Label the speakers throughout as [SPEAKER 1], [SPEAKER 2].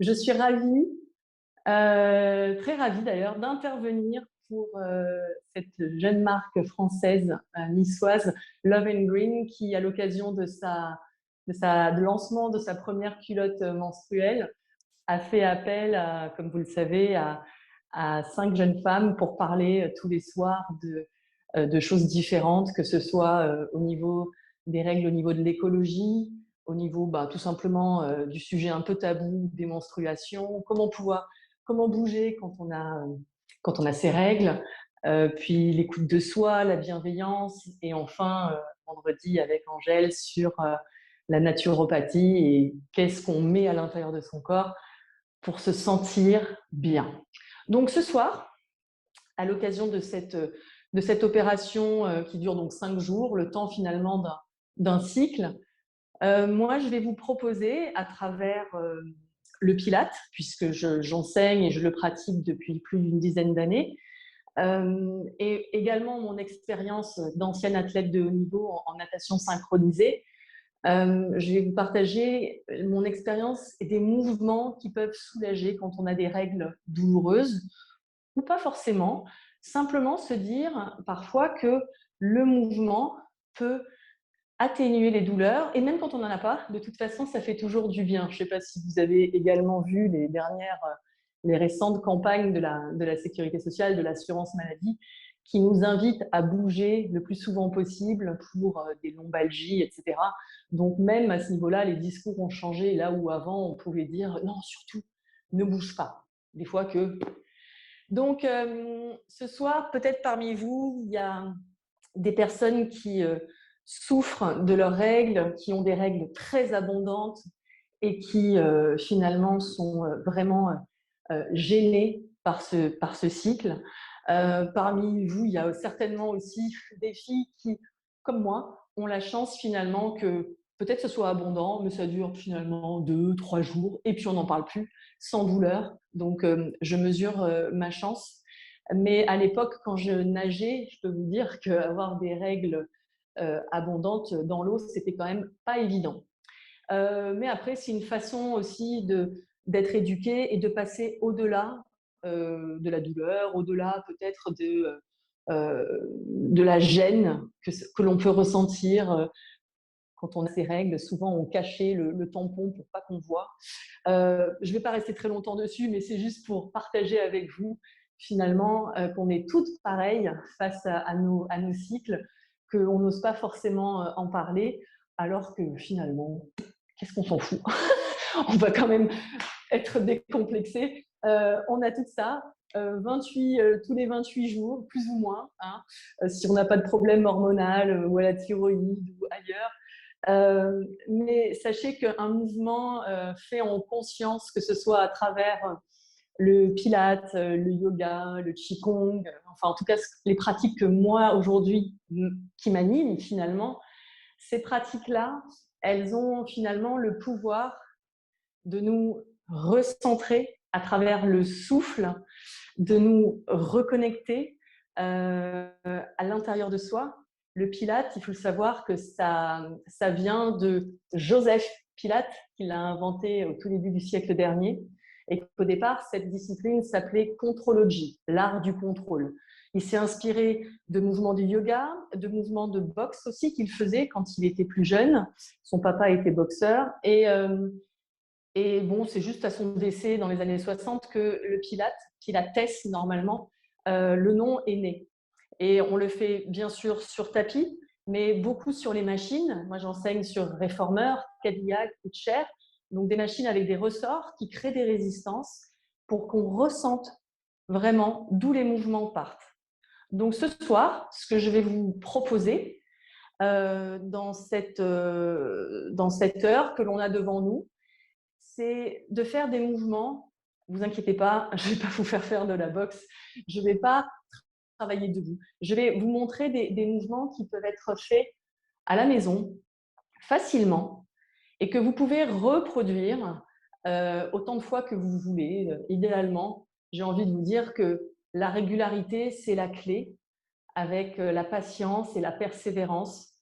[SPEAKER 1] Je suis ravie, très ravie d'ailleurs, d'intervenir pour cette jeune marque française niçoise, Love and Green, qui, à l'occasion de lancement de sa première culotte menstruelle, a fait appel, comme vous le savez, à 5 jeunes femmes pour parler tous les soirs de choses différentes, que ce soit au niveau des règles, au niveau de l'écologie, au niveau tout simplement du sujet un peu tabou des menstruations, comment bouger quand on a ces règles, puis l'écoute de soi, la bienveillance, et enfin, vendredi avec Angèle sur la naturopathie et qu'est-ce qu'on met à l'intérieur de son corps pour se sentir bien. Donc ce soir, à l'occasion de cette opération qui dure donc 5 jours, le temps finalement d'un cycle, moi je vais vous proposer à travers le Pilate, puisque j'enseigne et je le pratique depuis plus d'une dizaine d'années, et également mon expérience d'ancienne athlète de haut niveau en natation synchronisée. Je vais vous partager mon expérience et des mouvements qui peuvent soulager quand on a des règles douloureuses, ou pas forcément. Simplement se dire parfois que le mouvement peut atténuer les douleurs, et même quand on n'en a pas, de toute façon, ça fait toujours du bien. Je ne sais pas si vous avez également vu les récentes campagnes de la sécurité sociale, de l'assurance maladie, qui nous invitent à bouger le plus souvent possible pour des lombalgies, etc. Donc même à ce niveau-là, les discours ont changé. Là où avant, on pouvait dire « non, surtout, ne bouge pas ». Des fois que… Donc, ce soir, peut-être parmi vous, il y a des personnes qui souffrent de leurs règles, qui ont des règles très abondantes et qui finalement sont vraiment gênées par ce cycle. Parmi vous, il y a certainement aussi des filles qui, comme moi, ont la chance finalement que peut-être ce soit abondant, mais ça dure finalement 2, 3 jours et puis on n'en parle plus, sans douleur. Donc, je mesure ma chance. Mais à l'époque, quand je nageais, je peux vous dire qu'avoir des règles abondantes dans l'eau, c'était quand même pas évident. Mais après, c'est une façon aussi d'être éduqué et de passer au-delà de la douleur, au-delà peut-être de la gêne que l'on peut ressentir quand on a ces règles. Souvent, on cachait le tampon pour pas qu'on voit. Je ne vais pas rester très longtemps dessus, mais c'est juste pour partager avec vous finalement qu'on est toutes pareilles face à nos cycles, qu'on n'ose pas forcément en parler, alors que finalement, qu'est-ce qu'on s'en fout? On va quand même être décomplexé. On a tout ça. 28, tous les 28 jours, plus ou moins, hein, si on n'a pas de problème hormonal ou à la thyroïde ou ailleurs. Mais sachez qu'un mouvement fait en conscience, que ce soit à travers le pilate, le yoga, le qigong, enfin en tout cas les pratiques que moi aujourd'hui qui m'animent finalement, ces pratiques-là, elles ont finalement le pouvoir de nous recentrer à travers le souffle, de nous reconnecter à l'intérieur de soi. Le Pilate, il faut le savoir que ça vient de Joseph Pilate, qui l'a inventé au tout début du siècle dernier, et qu'au départ, cette discipline s'appelait contrologie, l'art du contrôle. Il s'est inspiré de mouvements de yoga, de mouvements de boxe aussi qu'il faisait quand il était plus jeune. Son papa était boxeur, et bon, c'est juste à son décès dans les années 60 que le Pilates normalement, le nom est né. Et on le fait bien sûr sur tapis, mais beaucoup sur les machines. Moi, j'enseigne sur Reformer, Cadillac ou Chair, donc des machines avec des ressorts qui créent des résistances pour qu'on ressente vraiment d'où les mouvements partent. Donc ce soir, ce que je vais vous proposer dans cette heure que l'on a devant nous, c'est de faire des mouvements. Ne vous inquiétez pas, je ne vais pas vous faire de la boxe, je ne vais pas travailler debout. Je vais vous montrer des mouvements qui peuvent être faits à la maison, facilement, et que vous pouvez reproduire autant de fois que vous voulez. Idéalement, j'ai envie de vous dire que la régularité, c'est la clé, avec la patience et la persévérance,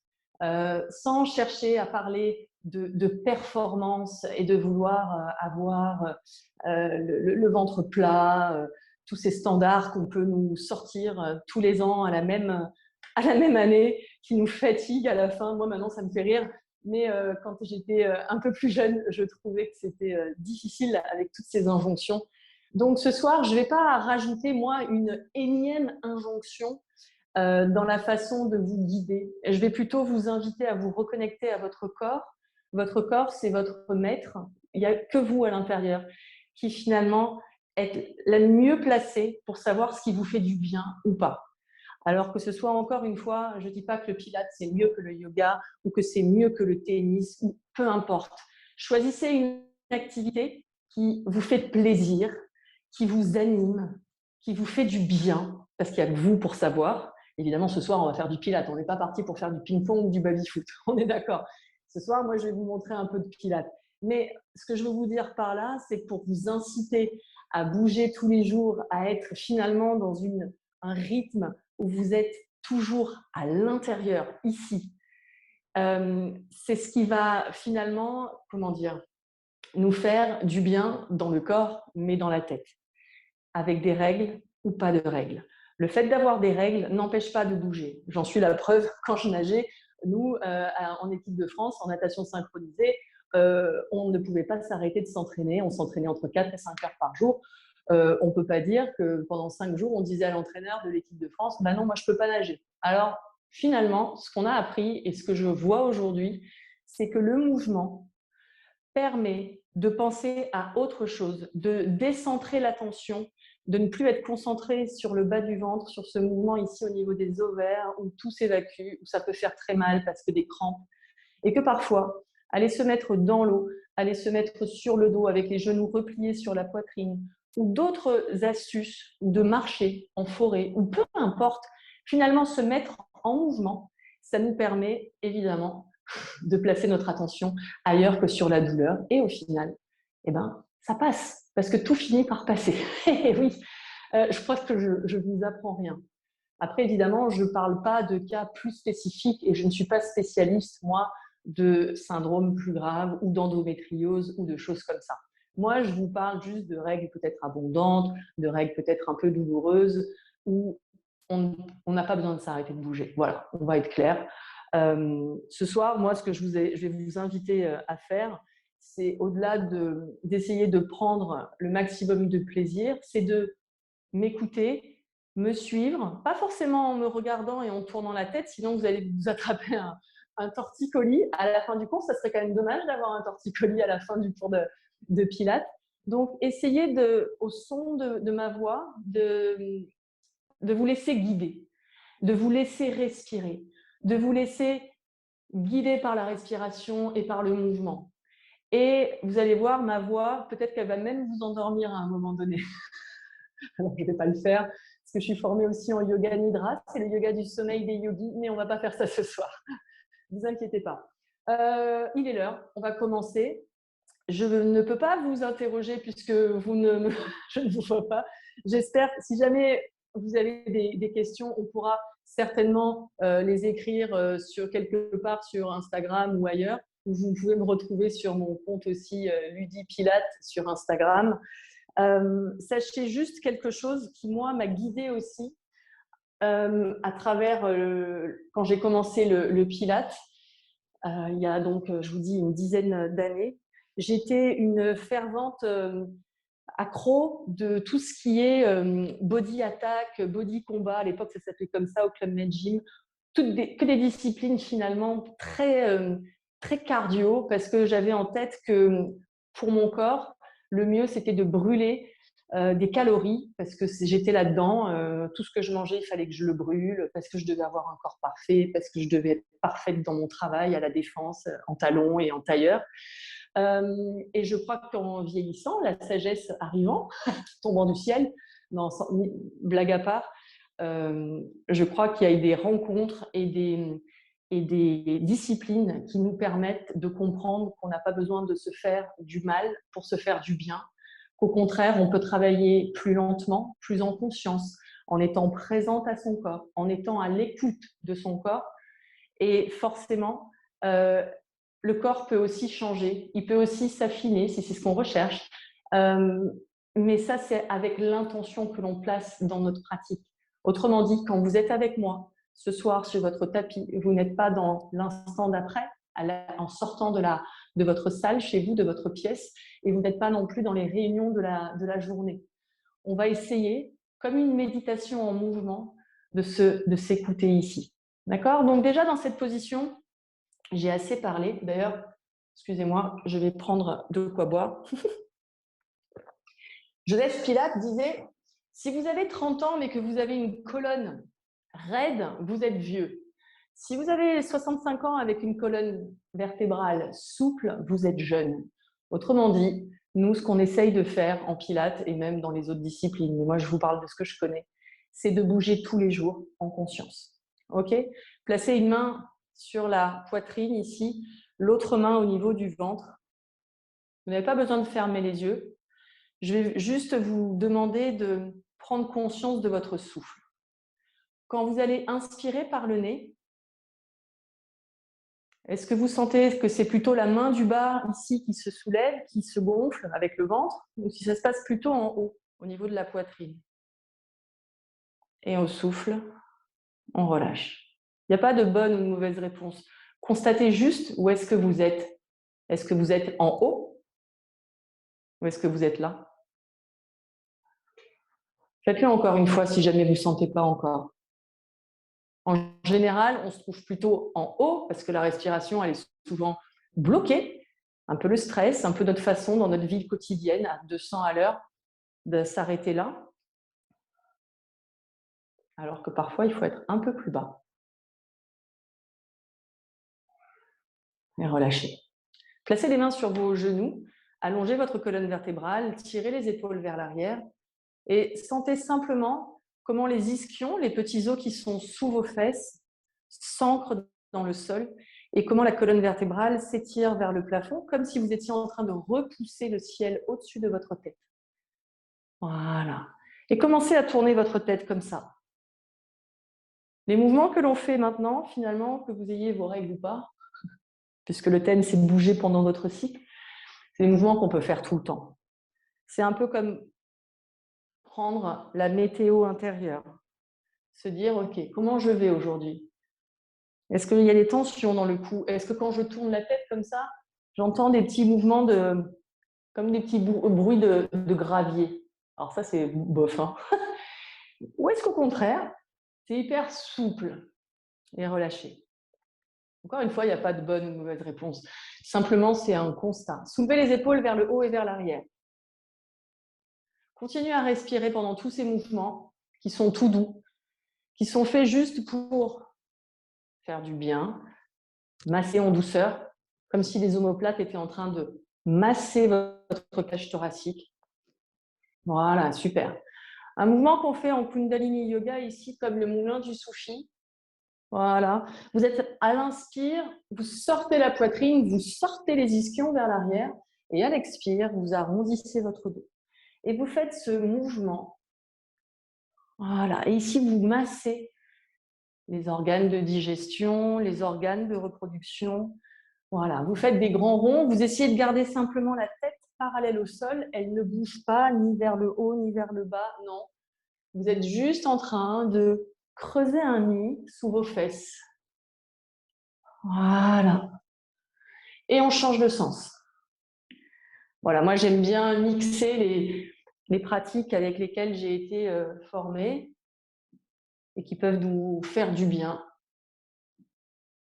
[SPEAKER 1] sans chercher à parler de performance et de vouloir avoir le ventre plat, tous ces standards qu'on peut nous sortir tous les ans à la même année, qui nous fatiguent à la fin. Moi, maintenant, ça me fait rire. Mais quand j'étais un peu plus jeune, je trouvais que c'était difficile avec toutes ces injonctions. Donc ce soir, je ne vais pas rajouter, moi, une énième injonction dans la façon de vous guider. Je vais plutôt vous inviter à vous reconnecter à votre corps. Votre corps, c'est votre maître. Il n'y a que vous à l'intérieur qui finalement êtes la mieux placée pour savoir ce qui vous fait du bien ou pas. Alors que ce soit encore une fois, je ne dis pas que le pilates c'est mieux que le yoga ou que c'est mieux que le tennis, ou peu importe. Choisissez une activité qui vous fait plaisir, qui vous anime, qui vous fait du bien, parce qu'il y a que vous pour savoir. Évidemment, ce soir, on va faire du pilates. On n'est pas parti pour faire du ping-pong ou du baby-foot. On est d'accord. Ce soir, moi, je vais vous montrer un peu de pilates. Mais ce que je veux vous dire par là, c'est que pour vous inciter à bouger tous les jours, à être finalement dans un rythme où vous êtes toujours à l'intérieur, ici, c'est ce qui va finalement, comment dire, nous faire du bien dans le corps, mais dans la tête, avec des règles ou pas de règles. Le fait d'avoir des règles n'empêche pas de bouger. J'en suis la preuve quand je nageais. Nous, en équipe de France, en natation synchronisée, on ne pouvait pas s'arrêter de s'entraîner. On s'entraînait entre 4 et 5 heures par jour. On ne peut pas dire que pendant 5 jours, on disait à l'entraîneur de l'équipe de France, bah non, moi, je ne peux pas nager. Alors, finalement, ce qu'on a appris et ce que je vois aujourd'hui, c'est que le mouvement permet de penser à autre chose, de décentrer l'attention, de ne plus être concentré sur le bas du ventre, sur ce mouvement ici au niveau des ovaires, où tout s'évacue, où ça peut faire très mal parce que des crampes. Et que parfois, aller se mettre dans l'eau, aller se mettre sur le dos avec les genoux repliés sur la poitrine, ou d'autres astuces, ou de marcher en forêt, ou peu importe, finalement se mettre en mouvement, ça nous permet évidemment de placer notre attention ailleurs que sur la douleur. Et au final, eh ben, ça passe, parce que tout finit par passer. Et oui, je crois que je vous apprends rien. Après, évidemment, je ne parle pas de cas plus spécifiques et je ne suis pas spécialiste, moi, de syndromes plus graves ou d'endométriose ou de choses comme ça. Moi, je vous parle juste de règles peut-être abondantes, de règles peut-être un peu douloureuses où on n'a pas besoin de s'arrêter de bouger. Voilà, on va être clair. Ce soir, moi, ce que je vais vous inviter à faire, c'est au-delà d'essayer de prendre le maximum de plaisir, c'est de m'écouter, me suivre, pas forcément en me regardant et en tournant la tête, sinon vous allez vous attraper un torticolis. À la fin du cours, ça serait quand même dommage d'avoir un torticolis à la fin du cours de Pilates. Donc, essayez au son de ma voix, de vous laisser guider, de vous laisser respirer, de vous laisser guider par la respiration et par le mouvement. Et vous allez voir, ma voix, peut-être qu'elle va même vous endormir à un moment donné. Alors, je ne vais pas le faire, parce que je suis formée aussi en yoga nidra, c'est le yoga du sommeil des yogis, mais on ne va pas faire ça ce soir. Ne vous inquiétez pas. Il est l'heure, on va commencer. Je ne peux pas vous interroger puisque je ne vous vois pas. J'espère, si jamais vous avez des questions, on pourra certainement les écrire quelque part sur Instagram ou ailleurs. Vous pouvez me retrouver sur mon compte aussi Ludi Pilates sur Instagram. Sachez juste quelque chose qui, moi, m'a guidée aussi à travers, quand j'ai commencé le Pilates, il y a donc, je vous dis, une dizaine d'années. J'étais une fervente accro de tout ce qui est body attack, body combat. À l'époque, ça s'appelait comme ça au Club Med Gym. Que des disciplines finalement très cardio, parce que j'avais en tête que pour mon corps, le mieux, c'était de brûler des calories, parce que j'étais là-dedans. Tout ce que je mangeais, il fallait que je le brûle, parce que je devais avoir un corps parfait, parce que je devais être parfaite dans mon travail, à la défense, en talons et en tailleur. Et je crois qu'en vieillissant, la sagesse arrivant, tombant du ciel, non, blague à part, je crois qu'il y a des rencontres et des disciplines qui nous permettent de comprendre qu'on n'a pas besoin de se faire du mal pour se faire du bien, qu'au contraire, on peut travailler plus lentement, plus en conscience, en étant présente à son corps, en étant à l'écoute de son corps. Et forcément, le corps peut aussi changer, il peut aussi s'affiner si c'est ce qu'on recherche. Mais ça, c'est avec l'intention que l'on place dans notre pratique. Autrement dit, quand vous êtes avec moi ce soir sur votre tapis, vous n'êtes pas dans l'instant d'après, en sortant de votre salle, chez vous, de votre pièce, et vous n'êtes pas non plus dans les réunions de la journée. On va essayer, comme une méditation en mouvement, de s'écouter ici. D'accord? Donc déjà, dans cette position, j'ai assez parlé. D'ailleurs, excusez-moi, je vais prendre de quoi boire. Joseph Pilate disait, si vous avez 30 ans mais que vous avez une colonne raide, vous êtes vieux. Si vous avez 65 ans avec une colonne vertébrale souple, vous êtes jeune. Autrement dit, nous, ce qu'on essaye de faire en Pilates et même dans les autres disciplines, mais moi je vous parle de ce que je connais, c'est de bouger tous les jours en conscience. Ok? Placez une main sur la poitrine ici, l'autre main au niveau du ventre. Vous n'avez pas besoin de fermer les yeux. Je vais juste vous demander de prendre conscience de votre souffle. Quand vous allez inspirer par le nez, est-ce que vous sentez que c'est plutôt la main du bas ici qui se soulève, qui se gonfle avec le ventre, ou si ça se passe plutôt en haut, au niveau de la poitrine? Et au souffle, on relâche. Il n'y a pas de bonne ou de mauvaise réponse. Constatez juste où est-ce que vous êtes. Est-ce que vous êtes en haut ou est-ce que vous êtes là? Faites-le encore une fois si jamais vous ne sentez pas encore. En général, on se trouve plutôt en haut parce que la respiration, elle est souvent bloquée. Un peu le stress, un peu notre façon dans notre vie quotidienne à 200 à l'heure de s'arrêter là. Alors que parfois, il faut être un peu plus bas. Et relâcher. Placez les mains sur vos genoux, allongez votre colonne vertébrale, tirez les épaules vers l'arrière et sentez simplement comment les ischions, les petits os qui sont sous vos fesses, s'ancrent dans le sol et comment la colonne vertébrale s'étire vers le plafond comme si vous étiez en train de repousser le ciel au-dessus de votre tête. Voilà. Et commencez à tourner votre tête comme ça. Les mouvements que l'on fait maintenant, finalement, que vous ayez vos règles ou pas, puisque le thème c'est de bouger pendant votre cycle, c'est des mouvements qu'on peut faire tout le temps. C'est un peu comme prendre la météo intérieure, se dire, ok, comment je vais aujourd'hui? Est-ce qu'il y a des tensions dans le cou? Est-ce que quand je tourne la tête comme ça, j'entends des petits mouvements comme des petits bruits de gravier? Alors ça, c'est bof. Hein. Ou est-ce qu'au contraire, c'est hyper souple et relâché? Encore une fois, il n'y a pas de bonne ou mauvaise réponse. Simplement, c'est un constat. Soulevez les épaules vers le haut et vers l'arrière. Continuez à respirer pendant tous ces mouvements qui sont tout doux, qui sont faits juste pour faire du bien, masser en douceur, comme si les omoplates étaient en train de masser votre cage thoracique. Voilà, super. Un mouvement qu'on fait en Kundalini Yoga ici, comme le moulin du Sufi. Voilà. Vous êtes à l'inspire, vous sortez la poitrine, vous sortez les ischions vers l'arrière et à l'expire, vous arrondissez votre dos. Et vous faites ce mouvement. Voilà. Et ici, vous massez les organes de digestion, les organes de reproduction. Voilà. Vous faites des grands ronds. Vous essayez de garder simplement la tête parallèle au sol. Elle ne bouge pas ni vers le haut ni vers le bas. Non. Vous êtes juste en train de creuser un nid sous vos fesses. Voilà. Et on change de sens. Voilà, moi j'aime bien mixer les pratiques avec lesquelles j'ai été formée et qui peuvent nous faire du bien.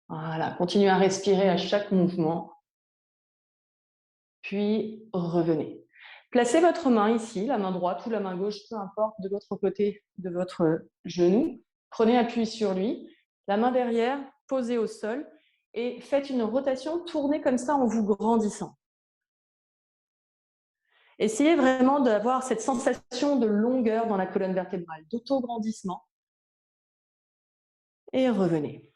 [SPEAKER 1] Voilà, continuez à respirer à chaque mouvement. Puis revenez. Placez votre main ici, la main droite ou la main gauche, peu importe, de l'autre côté de votre genou. Prenez appui sur lui. La main derrière, posée au sol. Et faites une rotation, tournez comme ça en vous grandissant. Essayez vraiment d'avoir cette sensation de longueur dans la colonne vertébrale, d'auto-grandissement. Et revenez.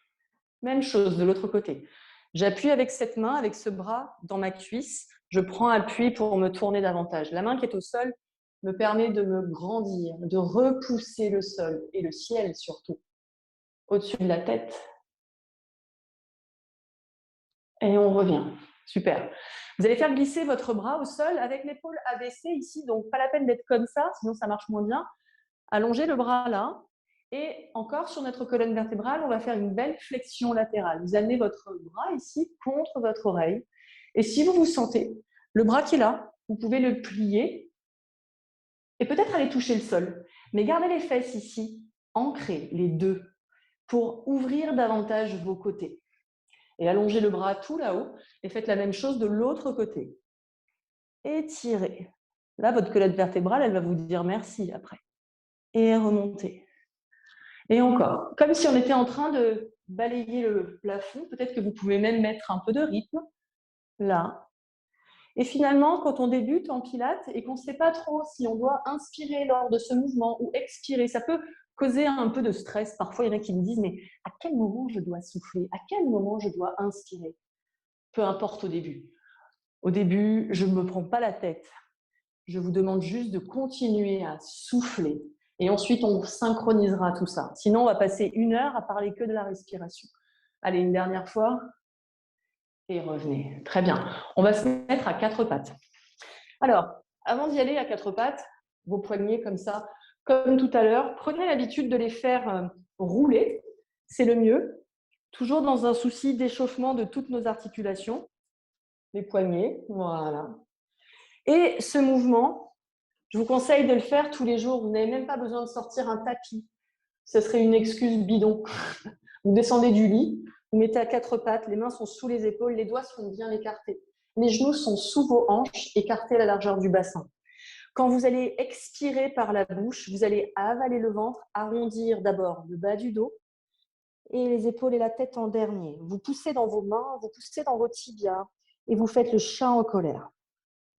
[SPEAKER 1] Même chose de l'autre côté. J'appuie avec cette main, avec ce bras dans ma cuisse. Je prends appui pour me tourner davantage. La main qui est au sol me permet de me grandir, de repousser le sol et le ciel surtout, au-dessus de la tête. Et on revient. Super. Vous allez faire glisser votre bras au sol avec l'épaule abaissée ici, donc pas la peine d'être comme ça, sinon ça marche moins bien. Allongez le bras là. Et encore sur notre colonne vertébrale, on va faire une belle flexion latérale. Vous amenez votre bras ici contre votre oreille. Et si vous vous sentez, le bras qui est là, vous pouvez le plier et peut-être aller toucher le sol. Mais gardez les fesses ici, ancrées, les deux, pour ouvrir davantage vos côtés. Et allongez le bras tout là-haut et faites la même chose de l'autre côté. Étirez. Là, votre colonne vertébrale, elle va vous dire merci après. Et remontez. Et encore, comme si on était en train de balayer le plafond, peut-être que vous pouvez même mettre un peu de rythme, là. Et finalement, quand on débute en pilates et qu'on ne sait pas trop si on doit inspirer lors de ce mouvement ou expirer, ça peut causer un peu de stress. Parfois, il y en a qui me disent, mais à quel moment je dois souffler? À quel moment je dois inspirer? Peu importe au début. Au début, je ne me prends pas la tête. Je vous demande juste de continuer à souffler. Et ensuite, on synchronisera tout ça. Sinon, on va passer 1 heure à parler que de la respiration. Allez, une dernière fois. Et revenez. Très bien. On va se mettre à 4 pattes. Alors, avant d'y aller à 4 pattes, vos poignets comme ça, comme tout à l'heure, prenez l'habitude de les faire rouler. C'est le mieux. Toujours dans un souci d'échauffement de toutes nos articulations. Les poignets, voilà. Et ce mouvement, je vous conseille de le faire tous les jours. Vous n'avez même pas besoin de sortir un tapis. Ce serait une excuse bidon. Vous descendez du lit, vous mettez à 4 pattes, les mains sont sous les épaules, les doigts sont bien écartés. Les genoux sont sous vos hanches, écartés à la largeur du bassin. Quand vous allez expirer par la bouche, vous allez avaler le ventre, arrondir d'abord le bas du dos et les épaules et la tête en dernier. Vous poussez dans vos mains, vous poussez dans vos tibias et vous faites le chat en colère.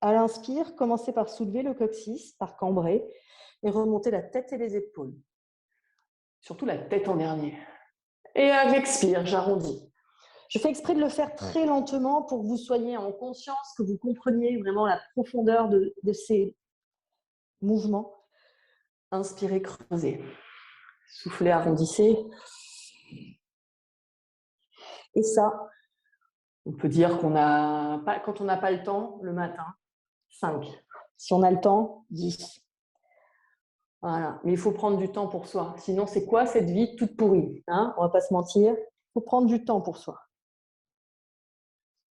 [SPEAKER 1] À l'inspire, commencez par soulever le coccyx, par cambrer et remonter la tête et les épaules. Surtout la tête en dernier. Et à l'expire, j'arrondis. Je fais exprès de le faire très lentement pour que vous soyez en conscience, que vous compreniez vraiment la profondeur de ces mouvements. Inspirez, creusez. Soufflez, arrondissez. Et ça, on peut dire qu'on a, quand on n'a pas le temps, le matin, 5. Si on a le temps, 10. Voilà. Mais il faut prendre du temps pour soi. Sinon, c'est quoi cette vie toute pourrie, hein? On ne va pas se mentir. Il faut prendre du temps pour soi.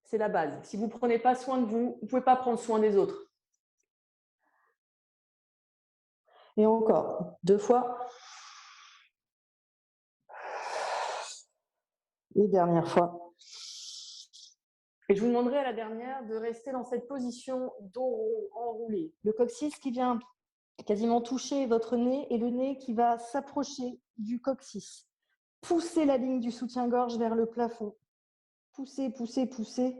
[SPEAKER 1] C'est la base. Si vous ne prenez pas soin de vous, vous ne pouvez pas prendre soin des autres. Et encore, 2 fois. Et dernière fois. Et je vous demanderai à la dernière de rester dans cette position dos rond, enroulé. Le coccyx qui vient quasiment toucher votre nez et le nez qui va s'approcher du coccyx. Poussez la ligne du soutien-gorge vers le plafond. Poussez, poussez, poussez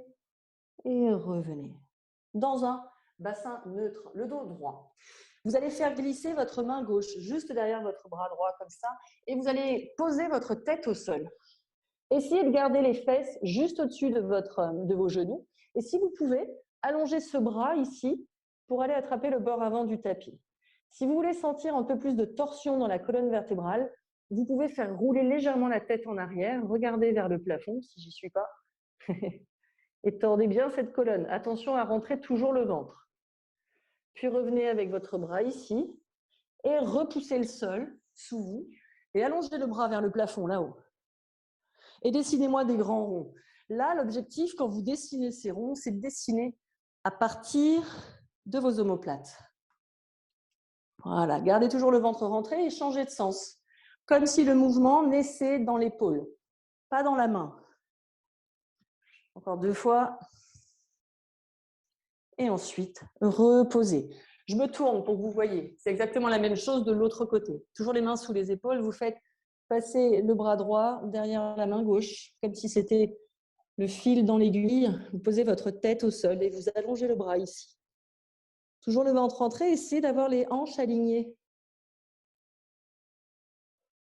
[SPEAKER 1] et revenez. Dans un bassin neutre, le dos droit. Vous allez faire glisser votre main gauche juste derrière votre bras droit comme ça et vous allez poser votre tête au sol. Essayez de garder les fesses juste au-dessus de vos genoux. Et si vous pouvez, allongez ce bras ici pour aller attraper le bord avant du tapis. Si vous voulez sentir un peu plus de torsion dans la colonne vertébrale, vous pouvez faire rouler légèrement la tête en arrière, regardez vers le plafond, si j'y suis pas, et tordez bien cette colonne. Attention à rentrer toujours le ventre. Puis revenez avec votre bras ici et repoussez le sol sous vous et allongez le bras vers le plafond là-haut. Et dessinez-moi des grands ronds. Là, l'objectif, quand vous dessinez ces ronds, c'est de dessiner à partir de vos omoplates. Voilà, gardez toujours le ventre rentré et changez de sens. Comme si le mouvement naissait dans l'épaule, pas dans la main. Encore 2 fois. Et ensuite, reposez. Je me tourne pour que vous voyez. C'est exactement la même chose de l'autre côté. Toujours les mains sous les épaules. Vous faites passer le bras droit derrière la main gauche, comme si c'était le fil dans l'aiguille. Vous posez votre tête au sol et vous allongez le bras ici. Toujours le ventre rentré. Essayez d'avoir les hanches alignées.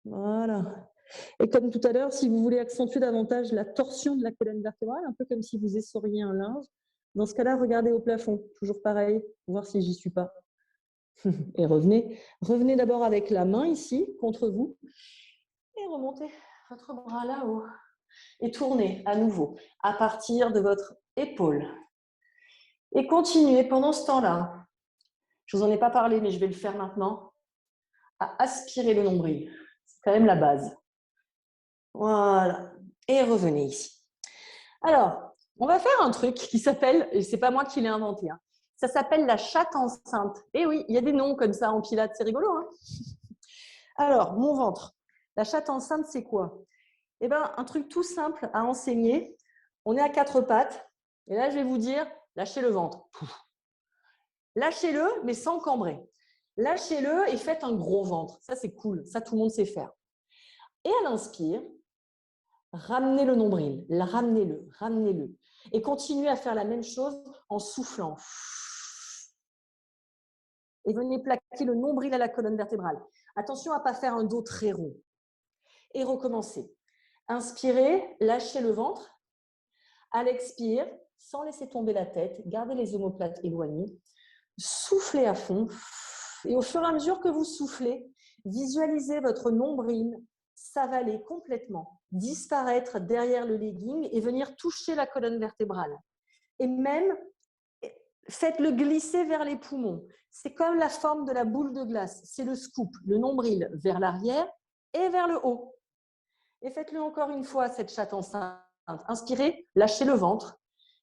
[SPEAKER 1] Voilà. Et comme tout à l'heure, si vous voulez accentuer davantage la torsion de la colonne vertébrale, un peu comme si vous essoriez un linge, dans ce cas-là, regardez au plafond. Toujours pareil, voir si j'y suis pas. Et revenez. Revenez d'abord avec la main ici, contre vous. Et remontez votre bras là-haut. Et tournez à nouveau à partir de votre épaule. Et continuez pendant ce temps-là. Je ne vous en ai pas parlé, mais je vais le faire maintenant. À aspirer le nombril. C'est quand même la base. Voilà. Et revenez ici. Alors, on va faire un truc qui s'appelle, et ce n'est pas moi qui l'ai inventé, hein, ça s'appelle la chatte enceinte. Et oui, il y a des noms comme ça en pilates, c'est rigolo. Hein. Alors, mon ventre. La chatte enceinte, c'est quoi? Eh bien, un truc tout simple à enseigner. On est à 4 pattes. Et là, je vais vous dire, lâchez le ventre. Lâchez-le, mais sans cambrer. Lâchez-le et faites un gros ventre. Ça, c'est cool. Ça, tout le monde sait faire. Et à l'inspire, ramenez le nombril. Ramenez-le, ramenez-le. Et continuez à faire la même chose en soufflant. Et venez plaquer le nombril à la colonne vertébrale. Attention à ne pas faire un dos très rond. Et recommencez. Inspirez, lâchez le ventre. À l'expire, sans laisser tomber la tête, gardez les omoplates éloignées. Soufflez à fond. Et au fur et à mesure que vous soufflez, visualisez votre nombril s'avaler complètement, disparaître derrière le legging et venir toucher la colonne vertébrale. Et même, faites-le glisser vers les poumons. C'est comme la forme de la boule de glace. C'est le scoop, le nombril vers l'arrière et vers le haut. Et faites-le encore une fois, cette chatte enceinte. Inspirez, lâchez le ventre.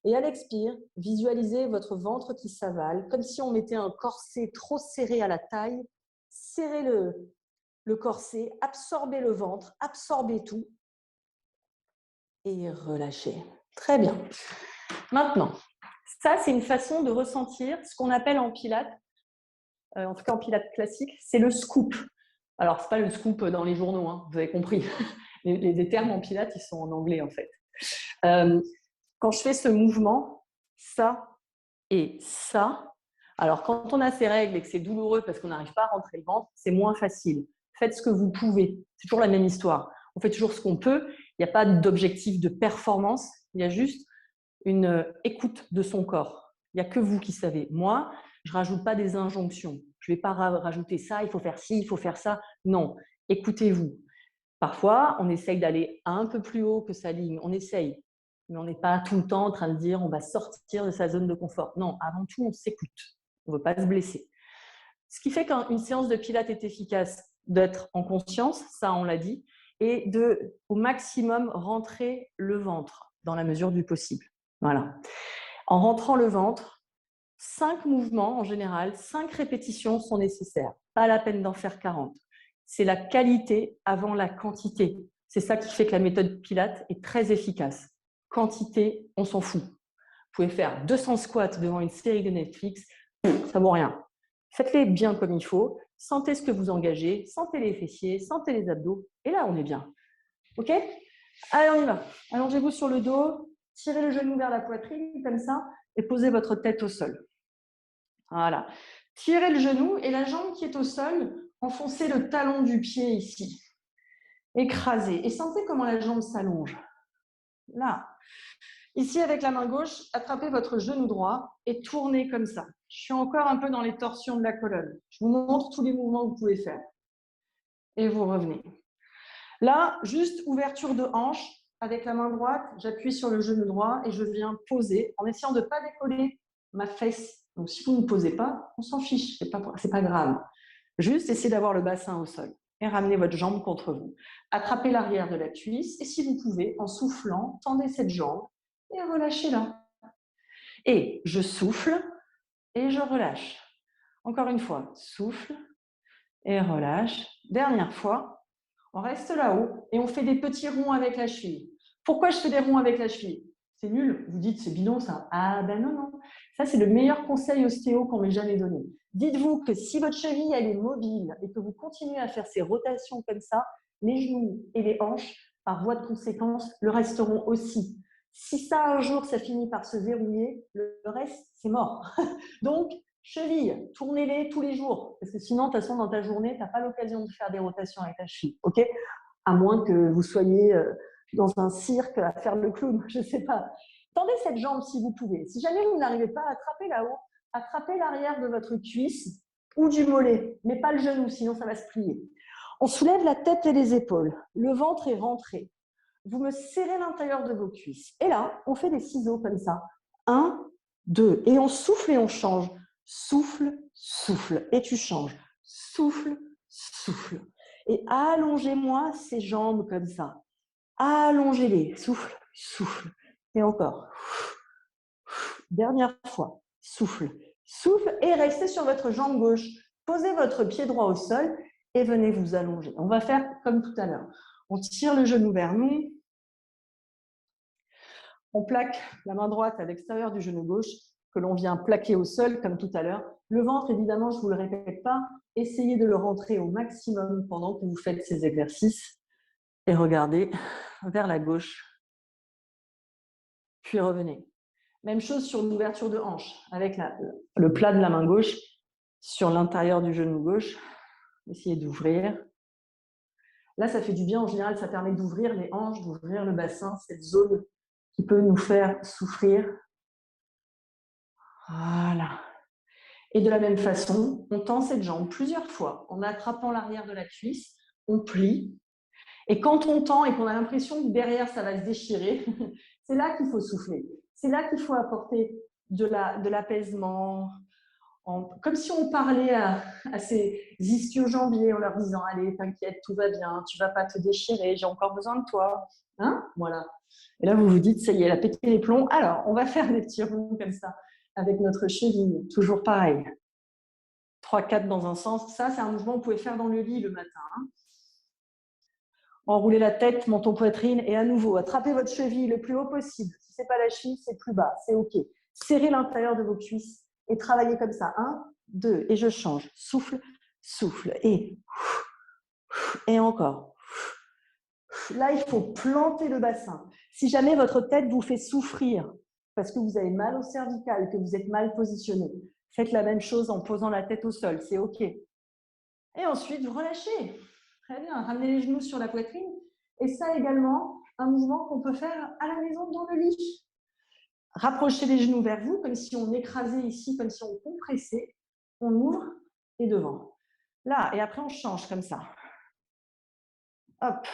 [SPEAKER 1] Et à l'expire, visualisez votre ventre qui s'avale, comme si on mettait un corset trop serré à la taille. Serrez le corset, absorbez le ventre, absorbez tout et relâchez. Très bien. Maintenant, ça, c'est une façon de ressentir ce qu'on appelle en pilates, en tout cas en pilates classique, c'est le scoop. Alors, ce n'est pas le scoop dans les journaux, hein, vous avez compris. Les termes en pilates, ils sont en anglais, en fait. Quand je fais ce mouvement, ça et ça, alors quand on a ces règles et que c'est douloureux parce qu'on n'arrive pas à rentrer le ventre, c'est moins facile. Faites ce que vous pouvez. C'est toujours la même histoire. On fait toujours ce qu'on peut. Il n'y a pas d'objectif de performance. Il y a juste une écoute de son corps. Il n'y a que vous qui savez. Moi, je ne rajoute pas des injonctions. Je ne vais pas rajouter ça, il faut faire ci, il faut faire ça. Non, écoutez-vous. Parfois, on essaye d'aller un peu plus haut que sa ligne. On essaye. Mais on n'est pas tout le temps en train de dire on va sortir de sa zone de confort. Non, avant tout, on s'écoute. On ne veut pas se blesser. Ce qui fait qu'une séance de pilates est efficace, d'être en conscience, ça on l'a dit, et de, au maximum, rentrer le ventre dans la mesure du possible. Voilà. En rentrant le ventre, 5 mouvements en général, 5 répétitions sont nécessaires. Pas la peine d'en faire 40. C'est la qualité avant la quantité. C'est ça qui fait que la méthode Pilates est très efficace. Quantité, on s'en fout. Vous pouvez faire 200 squats devant une série de Netflix, ça vaut rien. Faites-les bien comme il faut, sentez ce que vous engagez, sentez les fessiers, sentez les abdos, et là on est bien. Ok? Allez, on y va. Allongez-vous sur le dos, tirez le genou vers la poitrine, comme ça, et posez votre tête au sol. Voilà. Tirez le genou et la jambe qui est au sol, enfoncez le talon du pied ici. Écrasez. Et sentez comment la jambe s'allonge. Là. Ici, avec la main gauche, attrapez votre genou droit et tournez comme ça. Je suis encore un peu dans les torsions de la colonne. Je vous montre tous les mouvements que vous pouvez faire. Et vous revenez. Là, juste ouverture de hanche. Avec la main droite, j'appuie sur le genou droit et je viens poser en essayant de ne pas décoller ma fesse. Donc, si vous ne posez pas, on s'en fiche, c'est pas grave. Juste essayez d'avoir le bassin au sol et ramenez votre jambe contre vous. Attrapez l'arrière de la cuisse et si vous pouvez, en soufflant, tendez cette jambe et relâchez-la. Et je souffle et je relâche. Encore une fois, souffle et relâche. Dernière fois, on reste là-haut et on fait des petits ronds avec la cheville. Pourquoi je fais des ronds avec la cheville? C'est nul, vous dites c'est bidon ça. Ah ben non, non. Ça c'est le meilleur conseil ostéo qu'on m'ait jamais donné. Dites-vous que si votre cheville elle est mobile et que vous continuez à faire ces rotations comme ça, les genoux et les hanches, par voie de conséquence, le resteront aussi. Si ça un jour ça finit par se verrouiller, le reste c'est mort. Donc cheville, tournez-les tous les jours, parce que sinon, de toute façon, dans ta journée, tu n'as pas l'occasion de faire des rotations avec ta cheville, ok? À moins que vous soyez dans un cirque à faire le clown, je ne sais pas. Tendez cette jambe si vous pouvez. Si jamais vous n'arrivez pas à attraper là-haut, attrapez l'arrière de votre cuisse ou du mollet, mais pas le genou, sinon ça va se plier. On soulève la tête et les épaules. Le ventre est rentré. vous me serrez l'intérieur de vos cuisses. Et là, on fait des ciseaux comme ça. 1, 2. Et on souffle et on change. Souffle, souffle. Et tu changes. Souffle, souffle. Et allongez-moi ces jambes comme ça. Allongez-les. Souffle, souffle. Et encore. Dernière fois. Souffle, souffle. Et restez sur votre jambe gauche. Posez votre pied droit au sol et venez vous allonger. On va faire comme tout à l'heure. On tire le genou vers nous. On plaque la main droite à l'extérieur du genou gauche que l'on vient plaquer au sol comme tout à l'heure. Le ventre, évidemment, je ne vous le répète pas, essayez de le rentrer au maximum pendant que vous faites ces exercices. Et regardez vers la gauche, puis revenez. Même chose sur l'ouverture de hanche, avec le plat de la main gauche sur l'intérieur du genou gauche. Essayez d'ouvrir. Là, ça fait du bien. En général, ça permet d'ouvrir les hanches, d'ouvrir le bassin, cette zone qui peut nous faire souffrir. Voilà. Et de la même façon, on tend cette jambe plusieurs fois en attrapant l'arrière de la cuisse, on plie. Et quand on tend et qu'on a l'impression que derrière, ça va se déchirer, c'est là qu'il faut souffler. C'est là qu'il faut apporter de l'apaisement, comme si on parlait à ces ischio-jambiers en leur disant « Allez, t'inquiète, tout va bien, tu ne vas pas te déchirer, j'ai encore besoin de toi. » Hein? Voilà. Et là, vous vous dites « Ça y est, elle a pété les plombs. » Alors, on va faire des petits ronds comme ça avec notre cheville. Toujours pareil. 3-4 dans un sens. Ça, c'est un mouvement que vous pouvez faire dans le lit le matin. Hein. Enroulez la tête, menton poitrine et à nouveau, attrapez votre cheville le plus haut possible. Si ce n'est pas la cheville, c'est plus bas, c'est OK. Serrez l'intérieur de vos cuisses et travaillez comme ça. 1, 2, et je change. Souffle, souffle, et encore. Là, il faut planter le bassin. Si jamais votre tête vous fait souffrir parce que vous avez mal au cervical, que vous êtes mal positionné, faites la même chose en posant la tête au sol, c'est OK. Et ensuite, vous relâchez. Très bien, ramenez les genoux sur la poitrine. Et ça également, un mouvement qu'on peut faire à la maison dans le lit. Rapprochez les genoux vers vous, comme si on écrasait ici, comme si on compressait. On ouvre et devant. Là, et après on change comme ça. Hop.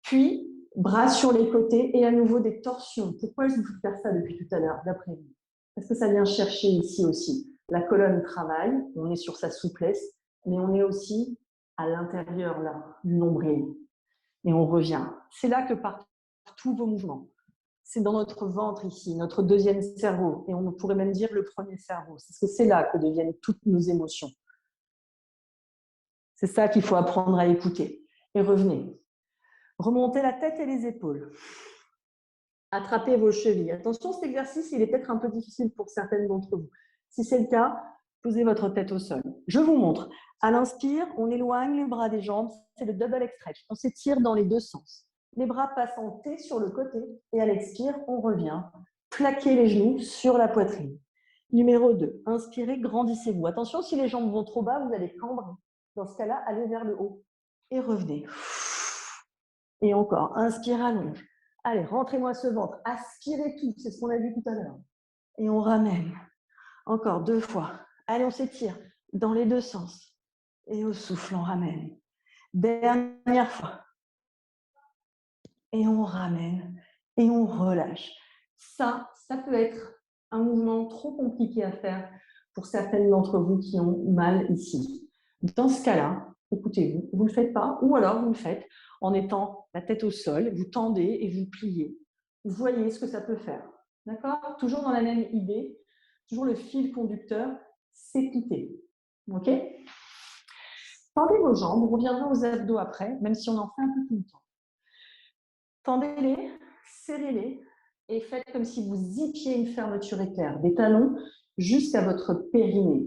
[SPEAKER 1] Puis, bras sur les côtés et à nouveau des torsions. Pourquoi je vous fais faire ça depuis tout à l'heure, d'après vous? Parce que ça vient chercher ici aussi. La colonne travaille, on est sur sa souplesse, mais on est aussi à l'intérieur là, du nombril. Et on revient. C'est là que partent tous vos mouvements. C'est dans notre ventre ici, notre deuxième cerveau. Et on pourrait même dire le premier cerveau. Parce que c'est là que deviennent toutes nos émotions. C'est ça qu'il faut apprendre à écouter. Et revenez. Remontez la tête et les épaules. Attrapez vos chevilles. Attention, cet exercice, il est peut-être un peu difficile pour certaines d'entre vous. Si c'est le cas, posez votre tête au sol. Je vous montre. À l'inspire, on éloigne les bras des jambes. C'est le double leg stretch. On s'étire dans les deux sens. Les bras passent en T sur le côté. Et à l'expire, on revient. Plaquez les genoux sur la poitrine. Numéro 2. Inspirez, grandissez-vous. Attention, si les jambes vont trop bas, vous allez cambrer. Dans ce cas-là, allez vers le haut. Et revenez. Et encore. Inspire, allonge. Allez, rentrez-moi ce ventre. Aspirez tout. C'est ce qu'on a vu tout à l'heure. Et on ramène. Encore 2 fois. Allez, on s'étire dans les deux sens. Et au souffle, on ramène. Dernière fois. Et on ramène. Et on relâche. Ça peut être un mouvement trop compliqué à faire pour certaines d'entre vous qui ont mal ici. Dans ce cas-là, écoutez-vous, vous ne le faites pas, ou alors vous le faites en étant la tête au sol, vous tendez et vous pliez. Vous voyez ce que ça peut faire. D'accord? Toujours dans la même idée, toujours le fil conducteur, s'écouter. OK? Tendez vos jambes, on reviendra aux abdos après, même si on en fait un peu tout le temps. Tendez-les, serrez-les et faites comme si vous zippiez une fermeture éclair, des talons jusqu'à votre périnée.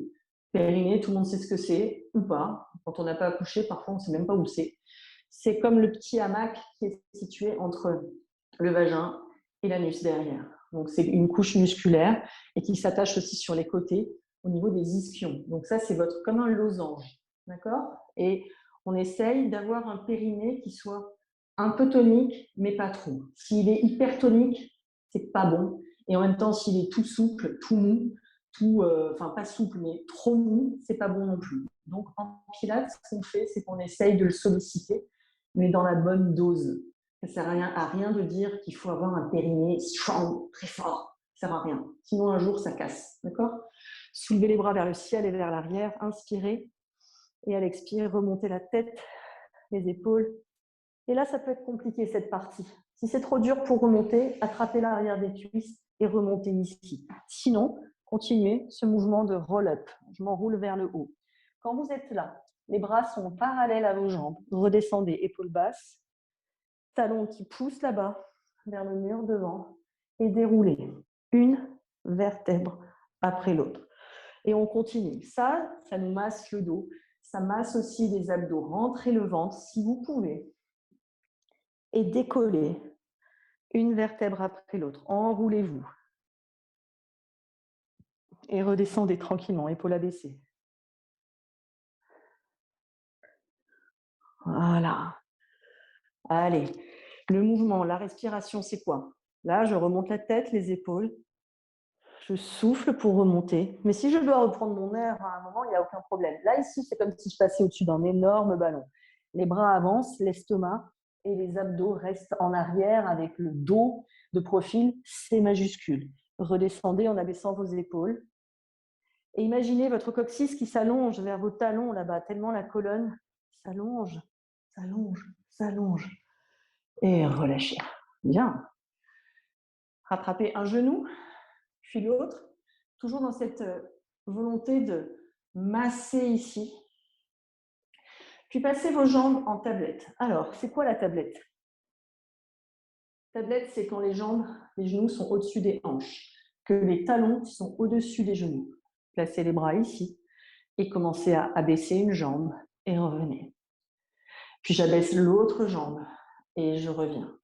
[SPEAKER 1] Périnée, tout le monde sait ce que c'est ou pas. Quand on n'a pas accouché, parfois on ne sait même pas où c'est. C'est comme le petit hamac qui est situé entre le vagin et l'anus derrière. Donc c'est une couche musculaire et qui s'attache aussi sur les côtés au niveau des ischions. Donc ça, c'est comme un losange. D'accord? Et on essaye d'avoir un périnée qui soit un peu tonique, mais pas trop. S'il est hypertonique, c'est pas bon. Et en même temps, s'il est tout souple, tout mou, enfin pas souple, mais trop mou, c'est pas bon non plus. Donc en pilates, ce qu'on fait, c'est qu'on essaye de le solliciter, mais dans la bonne dose. Ça ne sert à rien de dire qu'il faut avoir un périnée strong, très fort. Ça ne sert à rien. Sinon, un jour, ça casse. D'accord? Soulevez les bras vers le ciel et vers l'arrière. Inspirez. Et à l'expire, remontez la tête, les épaules. Et là, ça peut être compliqué, cette partie. Si c'est trop dur pour remonter, attrapez l'arrière des cuisses et remontez ici. Sinon, continuez ce mouvement de roll-up. Je m'enroule vers le haut. Quand vous êtes là, les bras sont parallèles à vos jambes. Redescendez, épaules basses. Talons qui poussent là-bas, vers le mur devant. Et déroulez une vertèbre après l'autre. Et on continue. Ça nous masse le dos. Ça masse aussi les abdos. Rentrez le ventre si vous pouvez. Et décollez une vertèbre après l'autre. Enroulez-vous. Et redescendez tranquillement, épaules abaissées. Voilà. Allez, le mouvement, la respiration, c'est quoi? Là, je remonte la tête, les épaules. Je souffle pour remonter. Mais si je dois reprendre mon air à un moment, il n'y a aucun problème. Là, ici, c'est comme si je passais au-dessus d'un énorme ballon. Les bras avancent, l'estomac et les abdos restent en arrière avec le dos de profil C majuscule. Redescendez en abaissant vos épaules. Et imaginez votre coccyx qui s'allonge vers vos talons là-bas, tellement la colonne s'allonge, s'allonge, s'allonge. Et relâchez. Bien. Rattrapez un genou, puis l'autre, toujours dans cette volonté de masser ici. Puis passez vos jambes en tablette. Alors, c'est quoi la tablette? Tablette, c'est quand les jambes, les genoux sont au-dessus des hanches, que les talons sont au-dessus des genoux. Placez les bras ici et commencez à abaisser une jambe et revenez. Puis j'abaisse l'autre jambe et je reviens.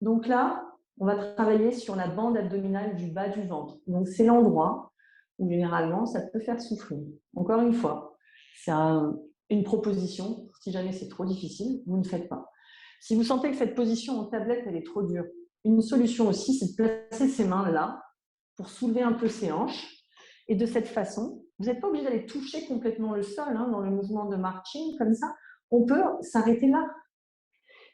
[SPEAKER 1] Donc là, on va travailler sur la bande abdominale du bas du ventre. Donc c'est l'endroit où généralement ça peut faire souffrir. Encore une fois, c'est une proposition. Si jamais c'est trop difficile, vous ne faites pas. Si vous sentez que cette position en tablette, elle est trop dure, une solution aussi, c'est de placer ses mains là pour soulever un peu ses hanches. Et de cette façon, vous n'êtes pas obligé d'aller toucher complètement le sol dans le mouvement de marching comme ça. On peut s'arrêter là.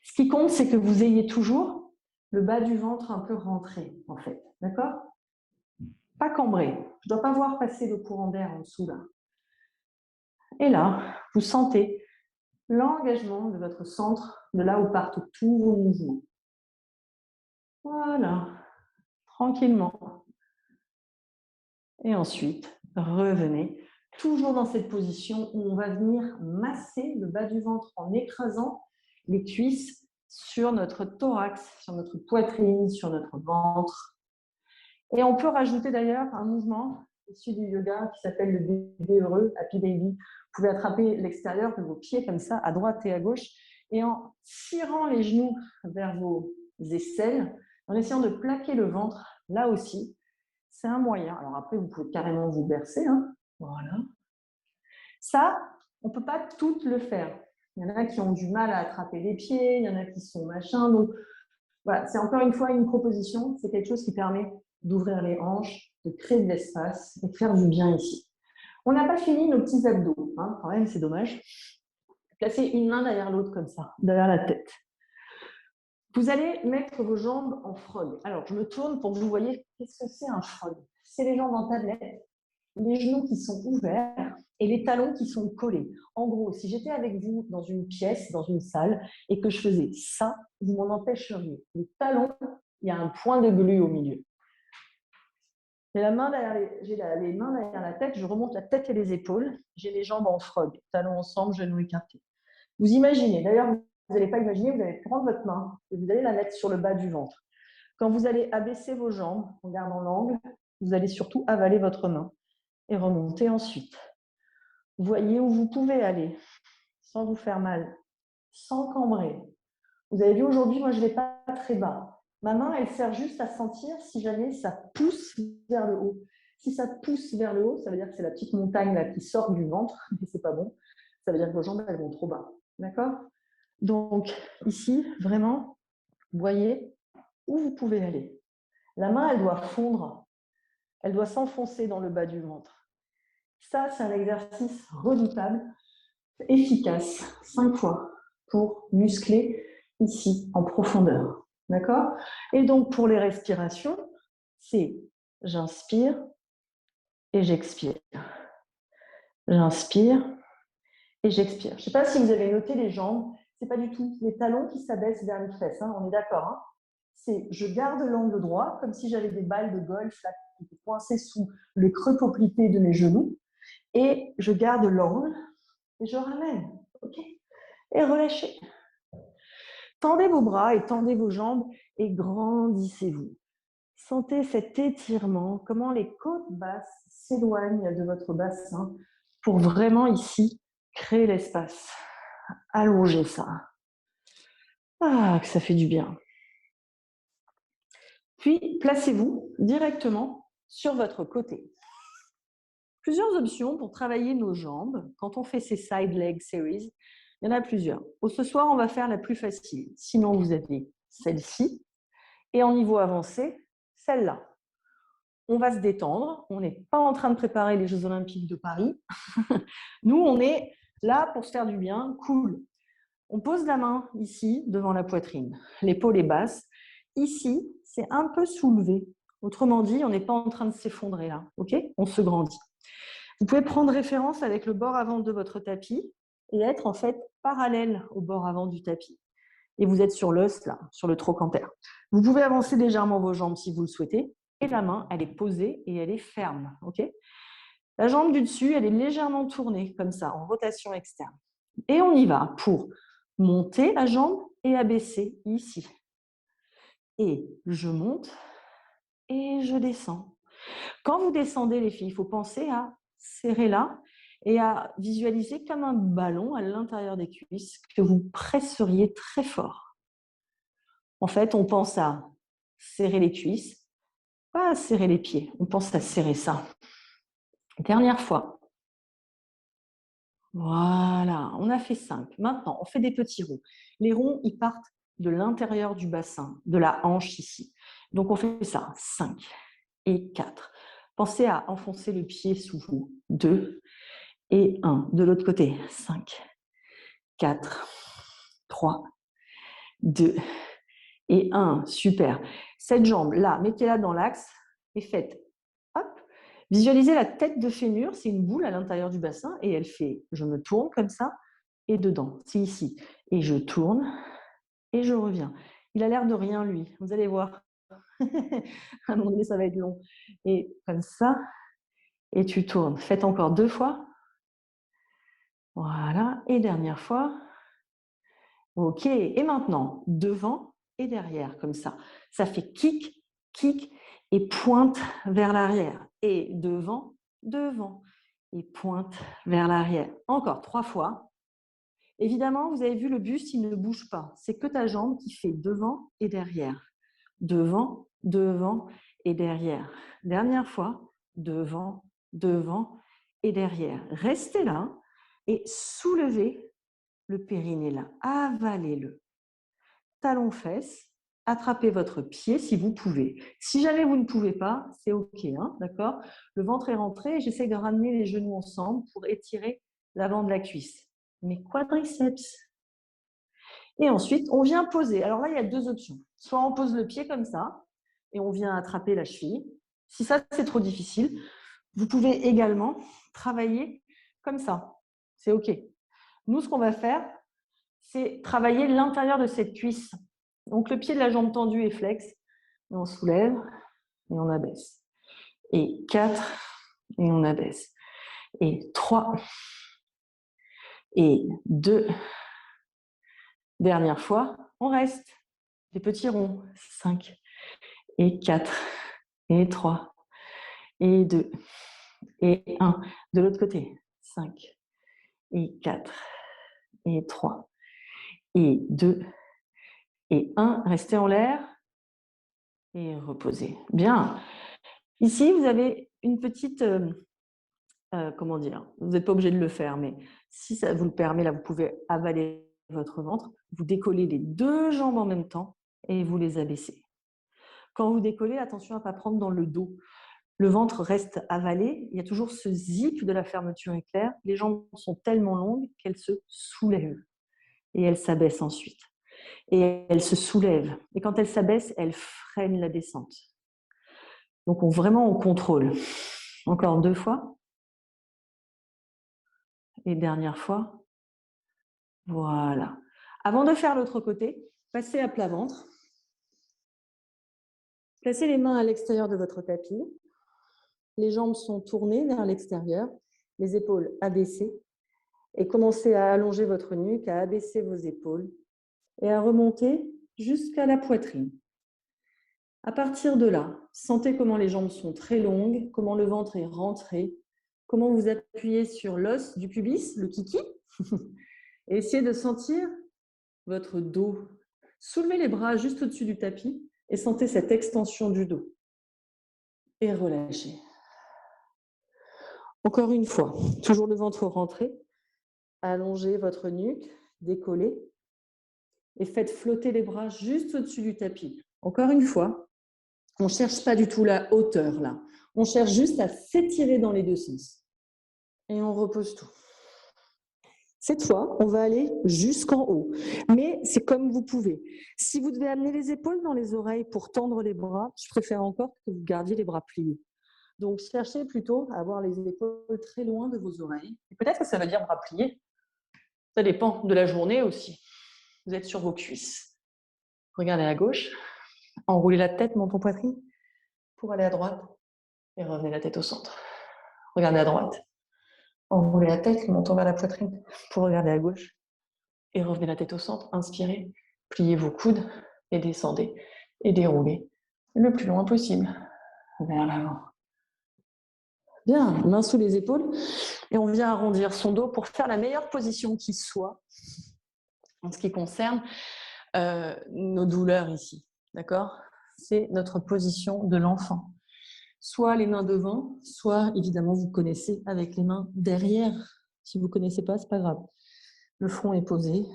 [SPEAKER 1] Ce qui compte, c'est que vous ayez toujours le bas du ventre un peu rentré, en fait. D'accord? Pas cambré. Je ne dois pas voir passer le courant d'air en dessous là. Et là, vous sentez l'engagement de votre centre, de là où partent tous vos mouvements. Voilà. Tranquillement. Et ensuite, revenez. Toujours dans cette position où on va venir masser le bas du ventre en écrasant les cuisses sur notre thorax, sur notre poitrine, sur notre ventre. Et on peut rajouter d'ailleurs un mouvement issu du yoga qui s'appelle le bébé heureux, Happy Baby. Vous pouvez attraper l'extérieur de vos pieds comme ça, à droite et à gauche, et en tirant les genoux vers vos aisselles, en essayant de plaquer le ventre, là aussi, c'est un moyen. Alors après, vous pouvez carrément vous bercer. Voilà. Ça, on ne peut pas tout le faire. Il y en a qui ont du mal à attraper les pieds, il y en a qui sont machin. Donc, voilà, c'est encore une fois une proposition. C'est quelque chose qui permet d'ouvrir les hanches, de créer de l'espace et de faire du bien ici. On n'a pas fini nos petits abdos. Quand même, c'est dommage. Placez une main derrière l'autre comme ça, derrière la tête. Vous allez mettre vos jambes en frog. Alors, je me tourne pour que vous voyez qu'est-ce que c'est un frog. C'est les jambes en tablette, les genoux qui sont ouverts et les talons qui sont collés. En gros, si j'étais avec vous dans une pièce, dans une salle, et que je faisais ça, vous m'en empêcheriez. Les talons, il y a un point de glu au milieu. J'ai les mains derrière la tête, je remonte la tête et les épaules, j'ai les jambes en frog, talons ensemble, genoux écartés. Vous imaginez, d'ailleurs, vous n'allez pas imaginer, vous allez prendre votre main et vous allez la mettre sur le bas du ventre. Quand vous allez abaisser vos jambes en gardant l'angle, vous allez surtout avaler votre main et remonter ensuite. Voyez où vous pouvez aller sans vous faire mal, sans cambrer. Vous avez vu aujourd'hui, moi je ne vais pas très bas. Ma main, elle sert juste à sentir si jamais ça pousse vers le haut. Si ça pousse vers le haut, ça veut dire que c'est la petite montagne là qui sort du ventre, et c'est pas bon. Ça veut dire que vos jambes, elles vont trop bas. D'accord? Donc ici, vraiment, voyez où vous pouvez aller. La main, elle doit fondre. Elle doit s'enfoncer dans le bas du ventre. Ça, c'est un exercice redoutable, efficace, 5 fois. pour muscler ici, en profondeur. D'accord? Et donc, pour les respirations, c'est j'inspire et j'expire. J'inspire et j'expire. Je ne sais pas si vous avez noté les jambes, ce n'est pas du tout les talons qui s'abaissent vers les fesses, hein, on est d'accord. Hein, c'est je garde l'angle droit, comme si j'avais des balles de golf là, qui étaient coincées sous le creux poplité de mes genoux, et je garde l'angle et je ramène. Ok? Et relâchez. Tendez vos bras et tendez vos jambes et grandissez-vous. Sentez cet étirement, comment les côtes basses s'éloignent de votre bassin pour vraiment ici créer l'espace. Allongez ça. Ah, que ça fait du bien. Puis, placez-vous directement sur votre côté. Plusieurs options pour travailler nos jambes quand on fait ces side leg series. Il y en a plusieurs. Ce soir, on va faire la plus facile. Sinon, vous avez celle-ci. Et en niveau avancé, celle-là. On va se détendre. On n'est pas en train de préparer les Jeux Olympiques de Paris. Nous, on est là pour se faire du bien, cool. On pose la main ici, devant la poitrine. L'épaule est basse. Ici, c'est un peu soulevé. Autrement dit, on n'est pas en train de s'effondrer là. Ok? On se grandit. Vous pouvez prendre référence avec le bord avant de votre tapis et être en fait parallèle au bord avant du tapis. Et vous êtes sur l'os là, sur le trochanter. Vous pouvez avancer légèrement vos jambes si vous le souhaitez. Et la main, elle est posée et elle est ferme. Ok? La jambe du dessus, elle est légèrement tournée comme ça, en rotation externe. Et on y va pour monter la jambe et abaisser ici. Et je monte et je descends. Quand vous descendez, les filles, il faut penser à serrer là et à visualiser comme un ballon à l'intérieur des cuisses que vous presseriez très fort. En fait, on pense à serrer les cuisses, pas à serrer les pieds. On pense à serrer ça. Dernière fois. Voilà, on a fait 5. Maintenant, on fait des petits ronds. Les ronds, ils partent de l'intérieur du bassin, de la hanche ici. Donc, on fait ça. 5 et 4. Pensez à enfoncer le pied sous vous. 2 et 1. De l'autre côté. 5, 4, 3, 2 et 1. Super. Cette jambe, là, mettez-la dans l'axe et faites. Hop. Visualisez la tête de fémur, c'est une boule à l'intérieur du bassin et elle fait, je me tourne comme ça et dedans, c'est ici. Et je tourne et je reviens. Il a l'air de rien, lui. Vous allez voir. À un moment donné, ça va être long. Et comme ça, et tu tournes. Faites encore 2 fois. Voilà. Et dernière fois. OK. Et maintenant, devant et derrière, comme ça. Ça fait kick, kick et pointe vers l'arrière. Et devant, devant et pointe vers l'arrière. Encore 3 fois. Évidemment, vous avez vu le buste, il ne bouge pas. C'est que ta jambe qui fait devant et derrière. Devant, devant et derrière. Dernière fois, devant, devant et derrière. Restez là et soulevez le périnée là. Avalez-le. Talon-fesse, attrapez votre pied si vous pouvez. Si jamais vous ne pouvez pas, c'est OK, hein, d'accord? Le ventre est rentré et j'essaie de ramener les genoux ensemble pour étirer l'avant de la cuisse. Mes quadriceps. Et ensuite, on vient poser. Alors là, il y a 2 options. Soit on pose le pied comme ça et on vient attraper la cheville. Si ça, c'est trop difficile, vous pouvez également travailler comme ça. C'est OK. Nous, ce qu'on va faire, c'est travailler l'intérieur de cette cuisse. Donc, le pied de la jambe tendue est flex. Et on soulève et on abaisse. Et 4 et on abaisse. Et 3 et 2. Dernière fois, on reste. Des petits ronds. 5 et 4 et 3 et 2 et 1. De l'autre côté. 5 et 4 et 3 et 2 et 1. Restez en l'air et reposez. Bien. Ici, vous avez une petite... comment dire, vous n'êtes pas obligé de le faire, mais si ça vous le permet, là, vous pouvez avaler votre ventre, vous décollez les 2 jambes en même temps et vous les abaissez. Quand vous décollez, attention à ne pas prendre dans le dos. Le ventre reste avalé, il y a toujours ce zip de la fermeture éclair. Les jambes sont tellement longues qu'elles se soulèvent. Et elle s'abaisse ensuite. Et elle se soulève. Et quand elle s'abaisse, elle freine la descente. Donc, vraiment, on contrôle. Encore 2 fois. Et dernière fois. Voilà. Avant de faire l'autre côté, passez à plat ventre. Placez les mains à l'extérieur de votre tapis. Les jambes sont tournées vers l'extérieur, les épaules abaissées. Et commencez à allonger votre nuque, à abaisser vos épaules et à remonter jusqu'à la poitrine. À partir de là, sentez comment les jambes sont très longues, comment le ventre est rentré, comment vous appuyez sur l'os du pubis, le kiki, et essayez de sentir votre dos. Soulevez les bras juste au-dessus du tapis et sentez cette extension du dos. Et relâchez. Encore une fois, toujours le ventre rentré, allongez votre nuque, décollez et faites flotter les bras juste au-dessus du tapis. Encore une fois, on ne cherche pas du tout la hauteur là. On cherche juste à s'étirer dans les deux sens. Et on repose tout. Cette fois, on va aller jusqu'en haut. Mais c'est comme vous pouvez. Si vous devez amener les épaules dans les oreilles pour tendre les bras, je préfère encore que vous gardiez les bras pliés. Donc, cherchez plutôt à avoir les épaules très loin de vos oreilles. Et peut-être que ça veut dire bras pliés. Ça dépend de la journée aussi. Vous êtes sur vos cuisses. Regardez à gauche. Enroulez la tête, menton poitrine, pour aller à droite. Et revenez la tête au centre. Regardez à droite. Enroulez la tête, menton vers la poitrine, pour regarder à gauche. Et revenez la tête au centre. Inspirez. Pliez vos coudes et descendez. Et déroulez le plus loin possible vers l'avant. Bien, main sous les épaules. Et on vient arrondir son dos pour faire la meilleure position qui soit en ce qui concerne nos douleurs ici. D'accord? C'est notre position de l'enfant. Soit les mains devant, soit évidemment vous connaissez avec les mains derrière. Si vous ne connaissez pas, ce n'est pas grave. Le front est posé.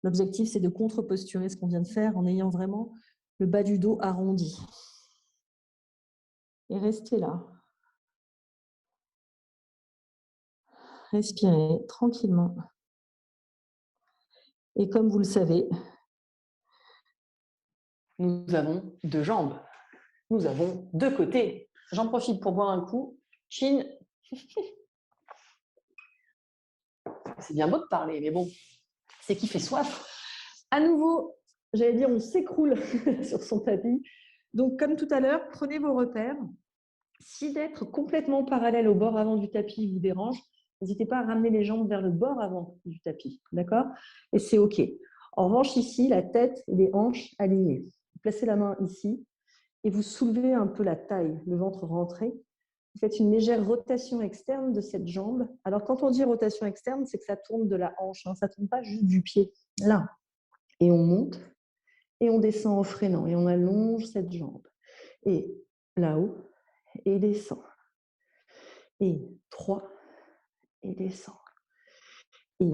[SPEAKER 1] L'objectif, c'est de contre-posturer ce qu'on vient de faire en ayant vraiment le bas du dos arrondi. Et restez là. Respirez tranquillement. Et comme vous le savez, nous avons 2 jambes. Nous avons 2 côtés. J'en profite pour boire un coup. Chin. C'est bien beau de parler, mais bon, c'est qui fait soif. À nouveau, j'allais dire, on s'écroule sur son tapis. Donc, comme tout à l'heure, prenez vos repères. Si d'être complètement parallèle au bord avant du tapis vous dérange, n'hésitez pas à ramener les jambes vers le bord avant du tapis. D'accord? Et c'est OK. En revanche, ici, la tête et les hanches alignées. Placez la main ici et vous soulevez un peu la taille, le ventre rentré. Vous faites une légère rotation externe de cette jambe. Alors, quand on dit rotation externe, c'est que ça tourne de la hanche. Ça ne tourne pas juste du pied. Là. Et on monte et on descend en freinant. Et on allonge cette jambe. Et là-haut, et descend. Et 3, et descend. Et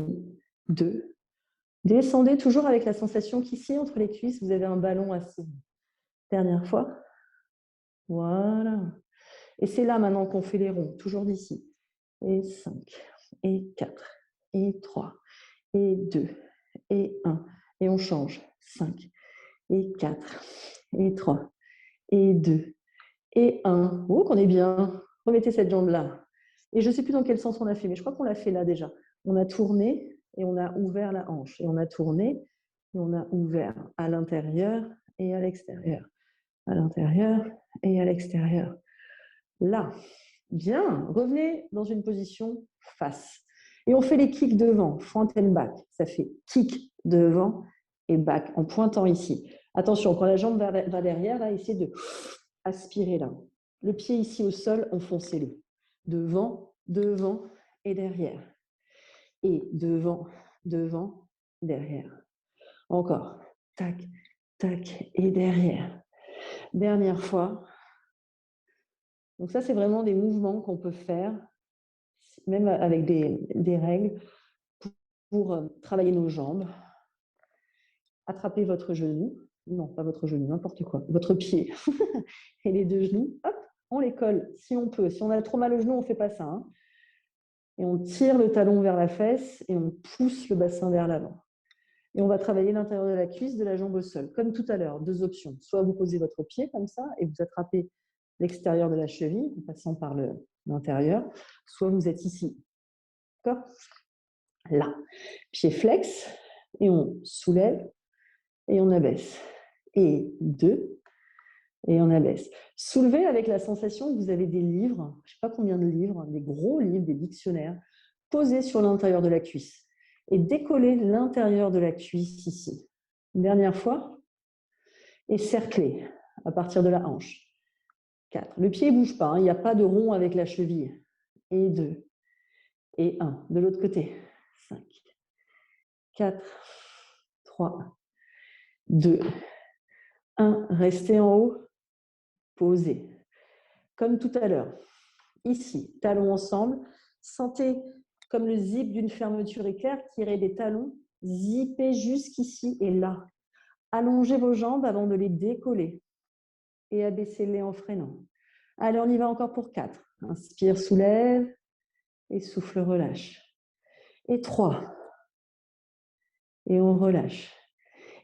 [SPEAKER 1] 2. Descendez toujours avec la sensation qu'ici, entre les cuisses, vous avez un ballon assis. Dernière fois. Voilà. Et c'est là maintenant qu'on fait les ronds, toujours d'ici. Et 5, et 4, et 3, et 2, et 1. Et on change. 5, et 4, et 3, et 2, et 1. Oh, qu'on est bien. Remettez cette jambe-là. Et je ne sais plus dans quel sens on l'a fait, mais je crois qu'on l'a fait là déjà. On a tourné et on a ouvert la hanche. Et on a tourné et on a ouvert à l'intérieur et à l'extérieur. À l'intérieur et à l'extérieur. Là. Bien. Revenez dans une position face. Et on fait les kicks devant, front and back. Ça fait kick devant et back en pointant ici. Attention, quand la jambe va derrière, là, essayez de aspirer là. Le pied ici au sol, enfoncez-le. Devant, devant et derrière. Et devant, devant, derrière. Encore. Tac, tac et derrière. Dernière fois. Donc ça, c'est vraiment des mouvements qu'on peut faire, même avec des règles, pour travailler nos jambes. Attrapez votre genou. Non, pas votre genou, n'importe quoi. Votre pied et les 2 genoux. Hop, on les colle si on peut. Si on a trop mal au genou, on ne fait pas ça.
[SPEAKER 2] Et on tire le talon vers la fesse et on pousse le bassin vers l'avant. Et on va travailler l'intérieur de la cuisse, de la jambe au sol. Comme tout à l'heure, deux options. Soit vous posez votre pied comme ça et vous attrapez l'extérieur de la cheville en passant par l'intérieur, soit vous êtes ici. D'accord? Là. Pied flex et on soulève et on abaisse. Et 2, et on abaisse. Soulevez avec la sensation que vous avez des livres, je ne sais pas combien de livres, des gros livres, des dictionnaires, posés sur l'intérieur de la cuisse. Et décollez l'intérieur de la cuisse ici. Une dernière fois. Et cerclez à partir de la hanche. 4. Le pied ne bouge pas, hein, il n'y a pas de rond avec la cheville. Et 2. Et 1. De l'autre côté. 5. 4. 3. 2. 1. Restez en haut. Posez. Comme tout à l'heure. Ici, talons ensemble. Sentez comme le zip d'une fermeture éclair qui irait des talons. Zippez jusqu'ici et là. Allongez vos jambes avant de les décoller. Et abaissez-les en freinant. Allez, on y va encore pour 4. Inspire, soulève. Et souffle, relâche. Et 3. Et on relâche.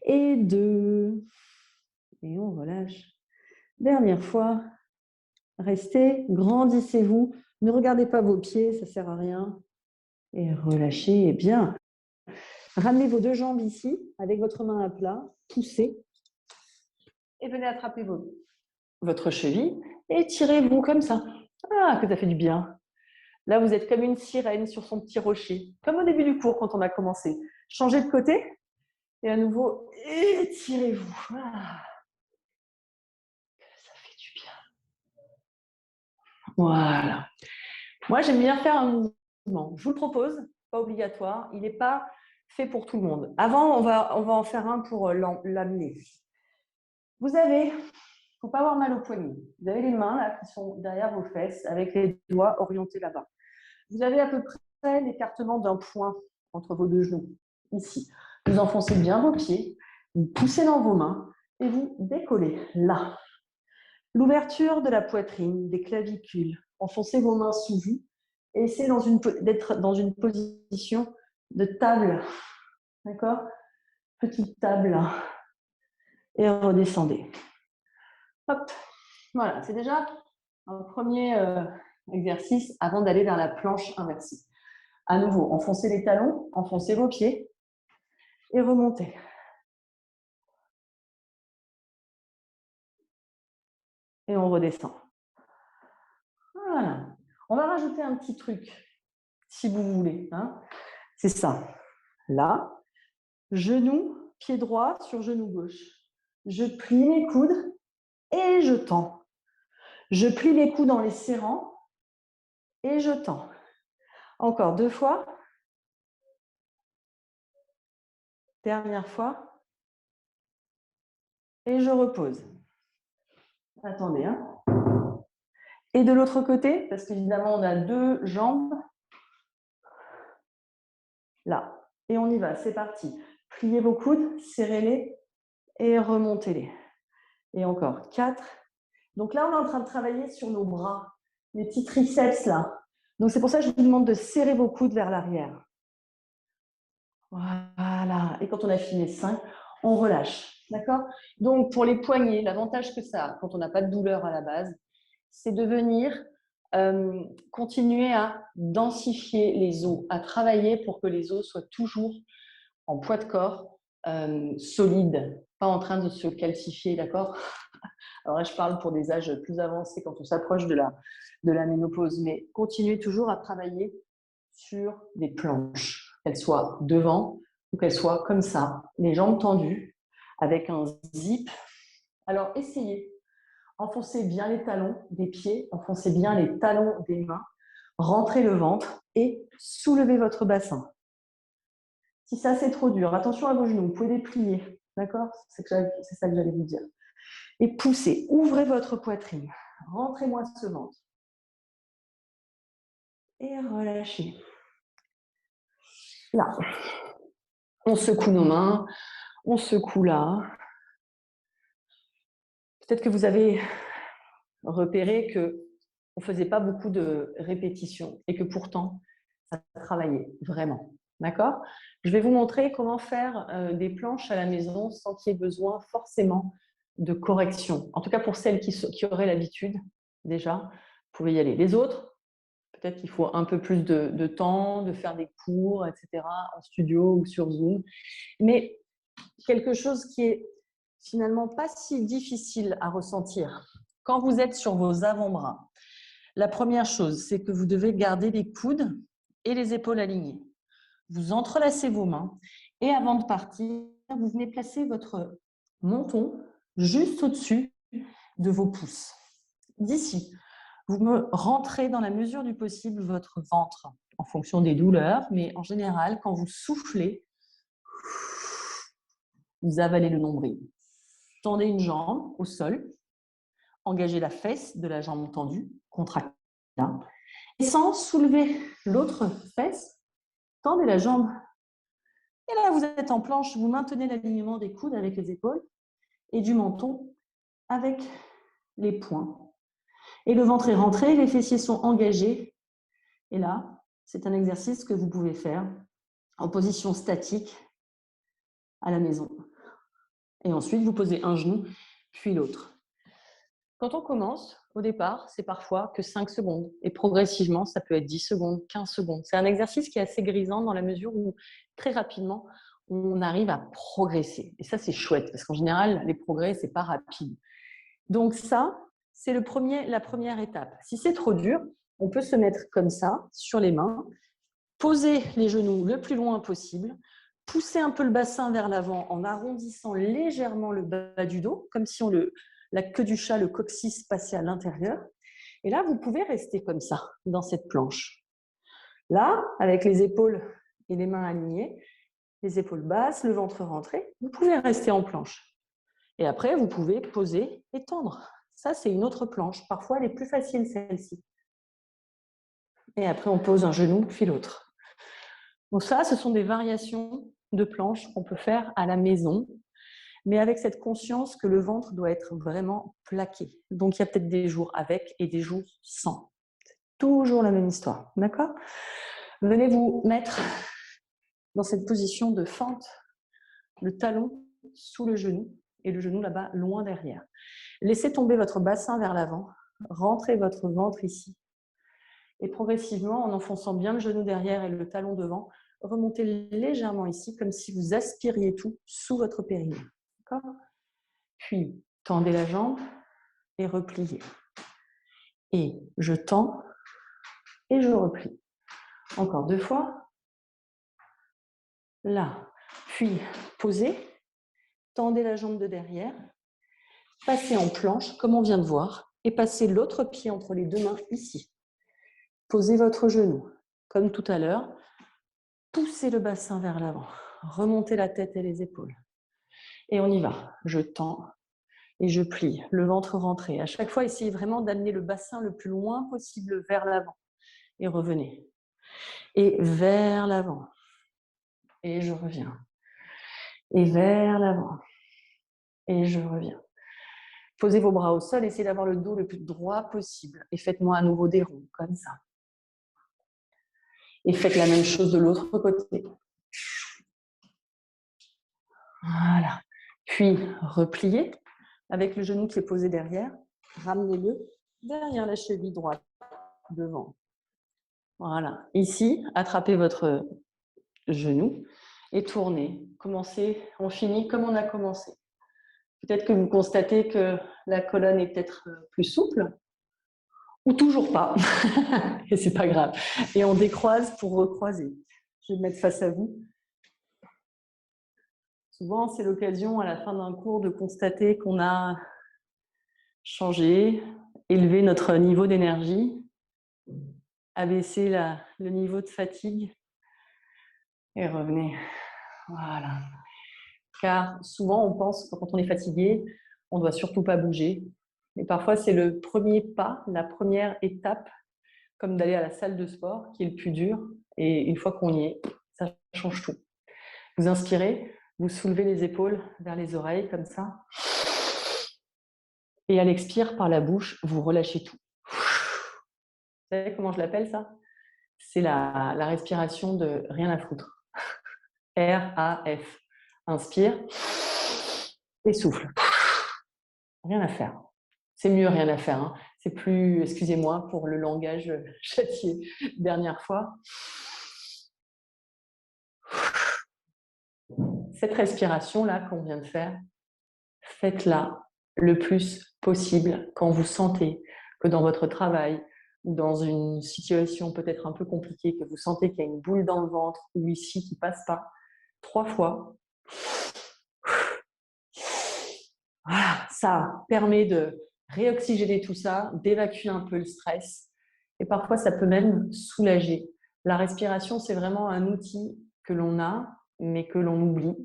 [SPEAKER 2] Et 2. Et on relâche. Dernière fois. Restez, grandissez-vous. Ne regardez pas vos pieds, ça ne sert à rien. Et relâchez bien. Ramenez vos deux jambes ici, avec votre main à plat. Poussez. Et venez attraper votre cheville. Et tirez-vous comme ça. Ah, que ça fait du bien. Là, vous êtes comme une sirène sur son petit rocher. Comme au début du cours, quand on a commencé. Changez de côté. Et à nouveau, étirez-vous. Ah, ça fait du bien. Voilà. Moi, j'aime bien faire un mouvement. Je vous le propose, pas obligatoire. Il n'est pas fait pour tout le monde. Avant, on va en faire un pour l'amener. Vous avez, il ne faut pas avoir mal au poignet. Vous avez les mains là, qui sont derrière vos fesses avec les doigts orientés là-bas. Vous avez à peu près l'écartement d'un point entre vos deux genoux, ici. Vous enfoncez bien vos pieds, vous poussez dans vos mains et vous décollez là. L'ouverture de la poitrine, des clavicules. Enfoncez vos mains sous vous et essayez d'être dans une position de table. D'accord? Petite table. Et redescendez. Hop. Voilà, c'est déjà un premier exercice avant d'aller vers la planche inversée. À nouveau, enfoncez les talons, enfoncez vos pieds et remontez. Et on redescend. Voilà. On va rajouter un petit truc, si vous voulez. Hein. C'est ça. Là, genou, pied droit sur genou gauche. Je plie mes coudes et je tends. Je plie les coudes en les serrant et je tends. Encore 2 fois. Dernière fois. Et je repose. Attendez. Hein. Et de l'autre côté, parce qu'évidemment, on a 2 jambes. Là. Et on y va, c'est parti. Pliez vos coudes, serrez-les et remontez-les. Et encore 4. Donc là, on est en train de travailler sur nos bras, les petits triceps là. Donc c'est pour ça que je vous demande de serrer vos coudes vers l'arrière. Voilà. Et quand on a fini 5, on relâche. D'accord? Donc pour les poignets, l'avantage que ça a, quand on n'a pas de douleur à la base, c'est de venir continuer à densifier les os, à travailler pour que les os soient toujours en poids de corps solide, pas en train de se calcifier, d'accord? Alors là, je parle pour des âges plus avancés quand on s'approche de la ménopause, mais continuez toujours à travailler sur des planches, qu'elles soient devant ou qu'elles soient comme ça, les jambes tendues, avec un zip. Alors, essayez. Enfoncez bien les talons des pieds, enfoncez bien les talons des mains, rentrez le ventre et soulevez votre bassin. Si ça, c'est trop dur, attention à vos genoux, vous pouvez les plier, d'accord? C'est ça que j'allais vous dire. Et poussez, ouvrez votre poitrine, rentrez-moi ce ventre. Et relâchez. Là, on secoue nos mains, on secoue là. Peut-être que vous avez repéré qu'on ne faisait pas beaucoup de répétitions et que pourtant,
[SPEAKER 1] à travailler, vraiment. D'accord? Je vais vous montrer comment faire des planches à la maison sans qu'il y ait besoin forcément de correction. En tout cas, pour celles qui auraient l'habitude, déjà, vous pouvez y aller. Les autres, peut-être qu'il faut un peu plus de temps, de faire des cours, etc., en studio ou sur Zoom. Mais quelque chose qui est finalement pas si difficile à ressentir. Quand vous êtes sur vos avant-bras, la première chose, c'est que vous devez garder les coudes et les épaules alignées. Vous entrelacez vos mains et avant de partir, vous venez placer votre menton juste au-dessus de vos pouces. D'ici, vous me rentrez dans la mesure du possible votre ventre en fonction des douleurs, mais en général, quand vous soufflez, vous avalez le nombril. Tendez une jambe au sol, engagez la fesse de la jambe tendue, contractez là, et sans soulever l'autre fesse, tendez la jambe. Et là, vous êtes en planche, vous maintenez l'alignement des coudes avec les épaules et du menton avec les poings. Et le ventre est rentré, les fessiers sont engagés. Et là, c'est un exercice que vous pouvez faire en position statique à la maison. Et ensuite, vous posez un genou, puis l'autre. Quand on commence, au départ, c'est parfois que 5 secondes. Et progressivement, ça peut être 10 secondes, 15 secondes. C'est un exercice qui est assez grisant dans la mesure où, très rapidement, on arrive à progresser. Et ça, c'est chouette, parce qu'en général, les progrès, ce n'est pas rapide. Donc ça, c'est la première étape. Si c'est trop dur, on peut se mettre comme ça, sur les mains, poser les genoux le plus loin possible, pousser un peu le bassin vers l'avant en arrondissant légèrement le bas du dos, comme si la queue du chat, le coccyx passait à l'intérieur. Et là, vous pouvez rester comme ça, dans cette planche. Là, avec les épaules et les mains alignées, les épaules basses, le ventre rentré, vous pouvez rester en planche. Et après, vous pouvez poser et tendre. Ça, c'est une autre planche. Parfois, elle est plus facile, celle-ci. Et après, on pose un genou, puis l'autre. Donc ça, ce sont des variations de planches qu'on peut faire à la maison, mais avec cette conscience que le ventre doit être vraiment plaqué. Donc, il y a peut-être des jours avec et des jours sans. C'est toujours la même histoire, d'accord? Venez vous mettre dans cette position de fente, le talon sous le genou et le genou là-bas, loin derrière. Laissez tomber votre bassin vers l'avant, rentrez votre ventre ici. Et progressivement, en enfonçant bien le genou derrière et le talon devant, remontez légèrement ici, comme si vous aspiriez tout sous votre périnée. D'accord ? Puis, tendez la jambe et repliez. Et je tends et je replie. Encore 2 fois. Là. Puis, posez. Tendez la jambe de derrière. Passez en planche, comme on vient de voir. Et passez l'autre pied entre les 2 mains ici. Posez votre genou. Comme tout à l'heure. Poussez le bassin vers l'avant. Remontez la tête et les épaules. Et on y va. Je tends et je plie. Le ventre rentré. À chaque fois, essayez vraiment d'amener le bassin le plus loin possible vers l'avant. Et revenez. Et vers l'avant. Et je reviens. Et vers l'avant. Et je reviens. Posez vos bras au sol. Essayez d'avoir le dos le plus droit possible. Et faites-moi à nouveau des ronds, comme ça. Et faites la même chose de l'autre côté. Voilà. Puis, repliez avec le genou qui est posé derrière. Ramenez-le derrière la cheville droite, devant. Voilà. Ici, attrapez votre genou et tournez. Commencez, on finit comme on a commencé. Peut-être que vous constatez que la colonne est peut-être plus souple ou toujours pas. Et c'est pas grave. Et on décroise pour recroiser. Je vais me mettre face à vous. Souvent, c'est l'occasion à la fin d'un cours de constater qu'on a changé, élevé notre niveau d'énergie, abaissé le niveau de fatigue et revenez. Voilà. Car souvent, on pense que quand on est fatigué, on ne doit surtout pas bouger. Mais parfois, c'est le premier pas, la première étape, comme d'aller à la salle de sport, qui est le plus dur. Et une fois qu'on y est, ça change tout. Vous inspirez, vous soulevez les épaules vers les oreilles, comme ça. Et à l'expire, par la bouche, vous relâchez tout. Vous savez comment je l'appelle ça ? c'est la respiration de rien à foutre. R-A-F. Inspire et souffle. Rien à faire. C'est mieux rien à faire. Hein. C'est plus, excusez-moi pour le langage châtié dernière fois. Cette respiration-là qu'on vient de faire, faites-la le plus possible quand vous sentez que dans votre travail ou dans une situation peut-être un peu compliquée, que vous sentez qu'il y a une boule dans le ventre ou ici qui ne passe pas, 3 fois. Voilà, ça permet de réoxygéner tout ça, d'évacuer un peu le stress et parfois ça peut même soulager. La respiration, c'est vraiment un outil que l'on a, mais que l'on oublie.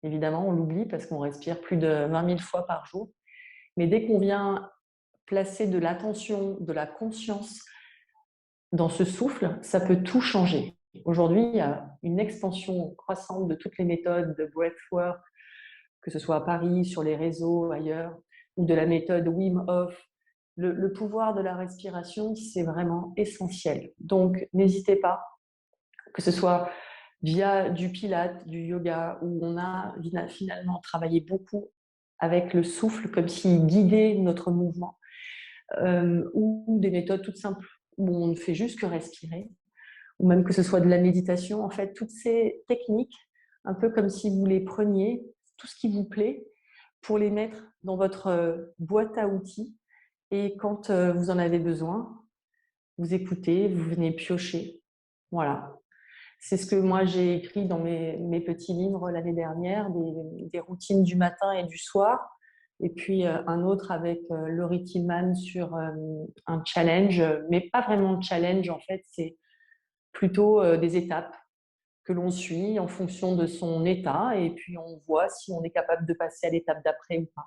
[SPEAKER 1] Évidemment, on l'oublie parce qu'on respire plus de 20 000 fois par jour. Mais dès qu'on vient placer de l'attention, de la conscience dans ce souffle, ça peut tout changer. Aujourd'hui, il y a une expansion croissante de toutes les méthodes de breathwork, que ce soit à Paris, sur les réseaux, ailleurs, ou de la méthode Wim Hof. Le pouvoir de la respiration, c'est vraiment essentiel. Donc, n'hésitez pas, que ce soit via du pilates, du yoga, où on a finalement travaillé beaucoup avec le souffle, comme s'il guidait notre mouvement, ou des méthodes toutes simples, où on ne fait juste que respirer, ou même que ce soit de la méditation. En fait, toutes ces techniques, un peu comme si vous les preniez, tout ce qui vous plaît, pour les mettre dans votre boîte à outils. Et quand vous en avez besoin, vous écoutez, vous venez piocher. Voilà. C'est ce que moi j'ai écrit dans mes petits livres l'année dernière, des routines du matin et du soir. Et puis un autre avec Laurie Tillman sur un challenge, mais pas vraiment de challenge en fait, c'est plutôt des étapes que l'on suit en fonction de son état et puis on voit si on est capable de passer à l'étape d'après ou pas.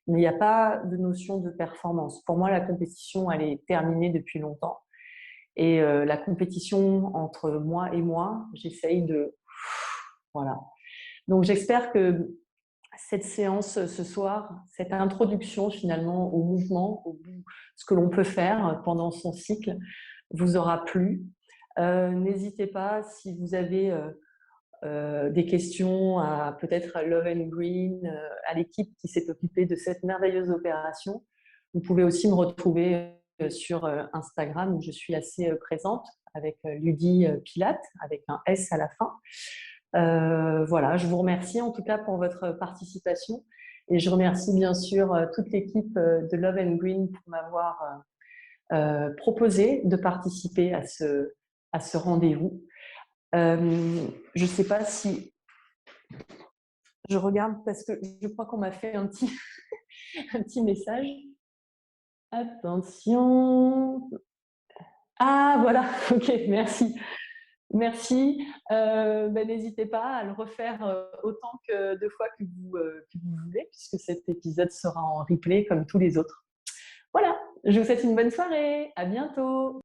[SPEAKER 1] Il n'y a pas de notion de performance. Pour moi, la compétition, elle est terminée depuis longtemps. Et la compétition entre moi et moi, j'essaye de... Voilà. Donc j'espère que cette séance ce soir, cette introduction finalement au mouvement, ce que l'on peut faire pendant son cycle, vous aura plu. N'hésitez pas si vous avez des questions à peut-être à Love and Green, à l'équipe qui s'est occupée de cette merveilleuse opération. Vous pouvez aussi me retrouver sur Instagram où je suis assez présente avec Ludie Pilate avec un S à la fin. Voilà, je vous remercie en tout cas pour votre participation et je remercie bien sûr toute l'équipe de Love and Green pour m'avoir proposé de participer à ce rendez-vous. Je ne sais pas si je regarde parce que je crois qu'on m'a fait un petit, un petit message. Attention. Ah, voilà, ok, merci. Merci. N'hésitez pas à le refaire autant de fois que vous voulez, puisque cet épisode sera en replay comme tous les autres. Voilà, je vous souhaite une bonne soirée. À bientôt.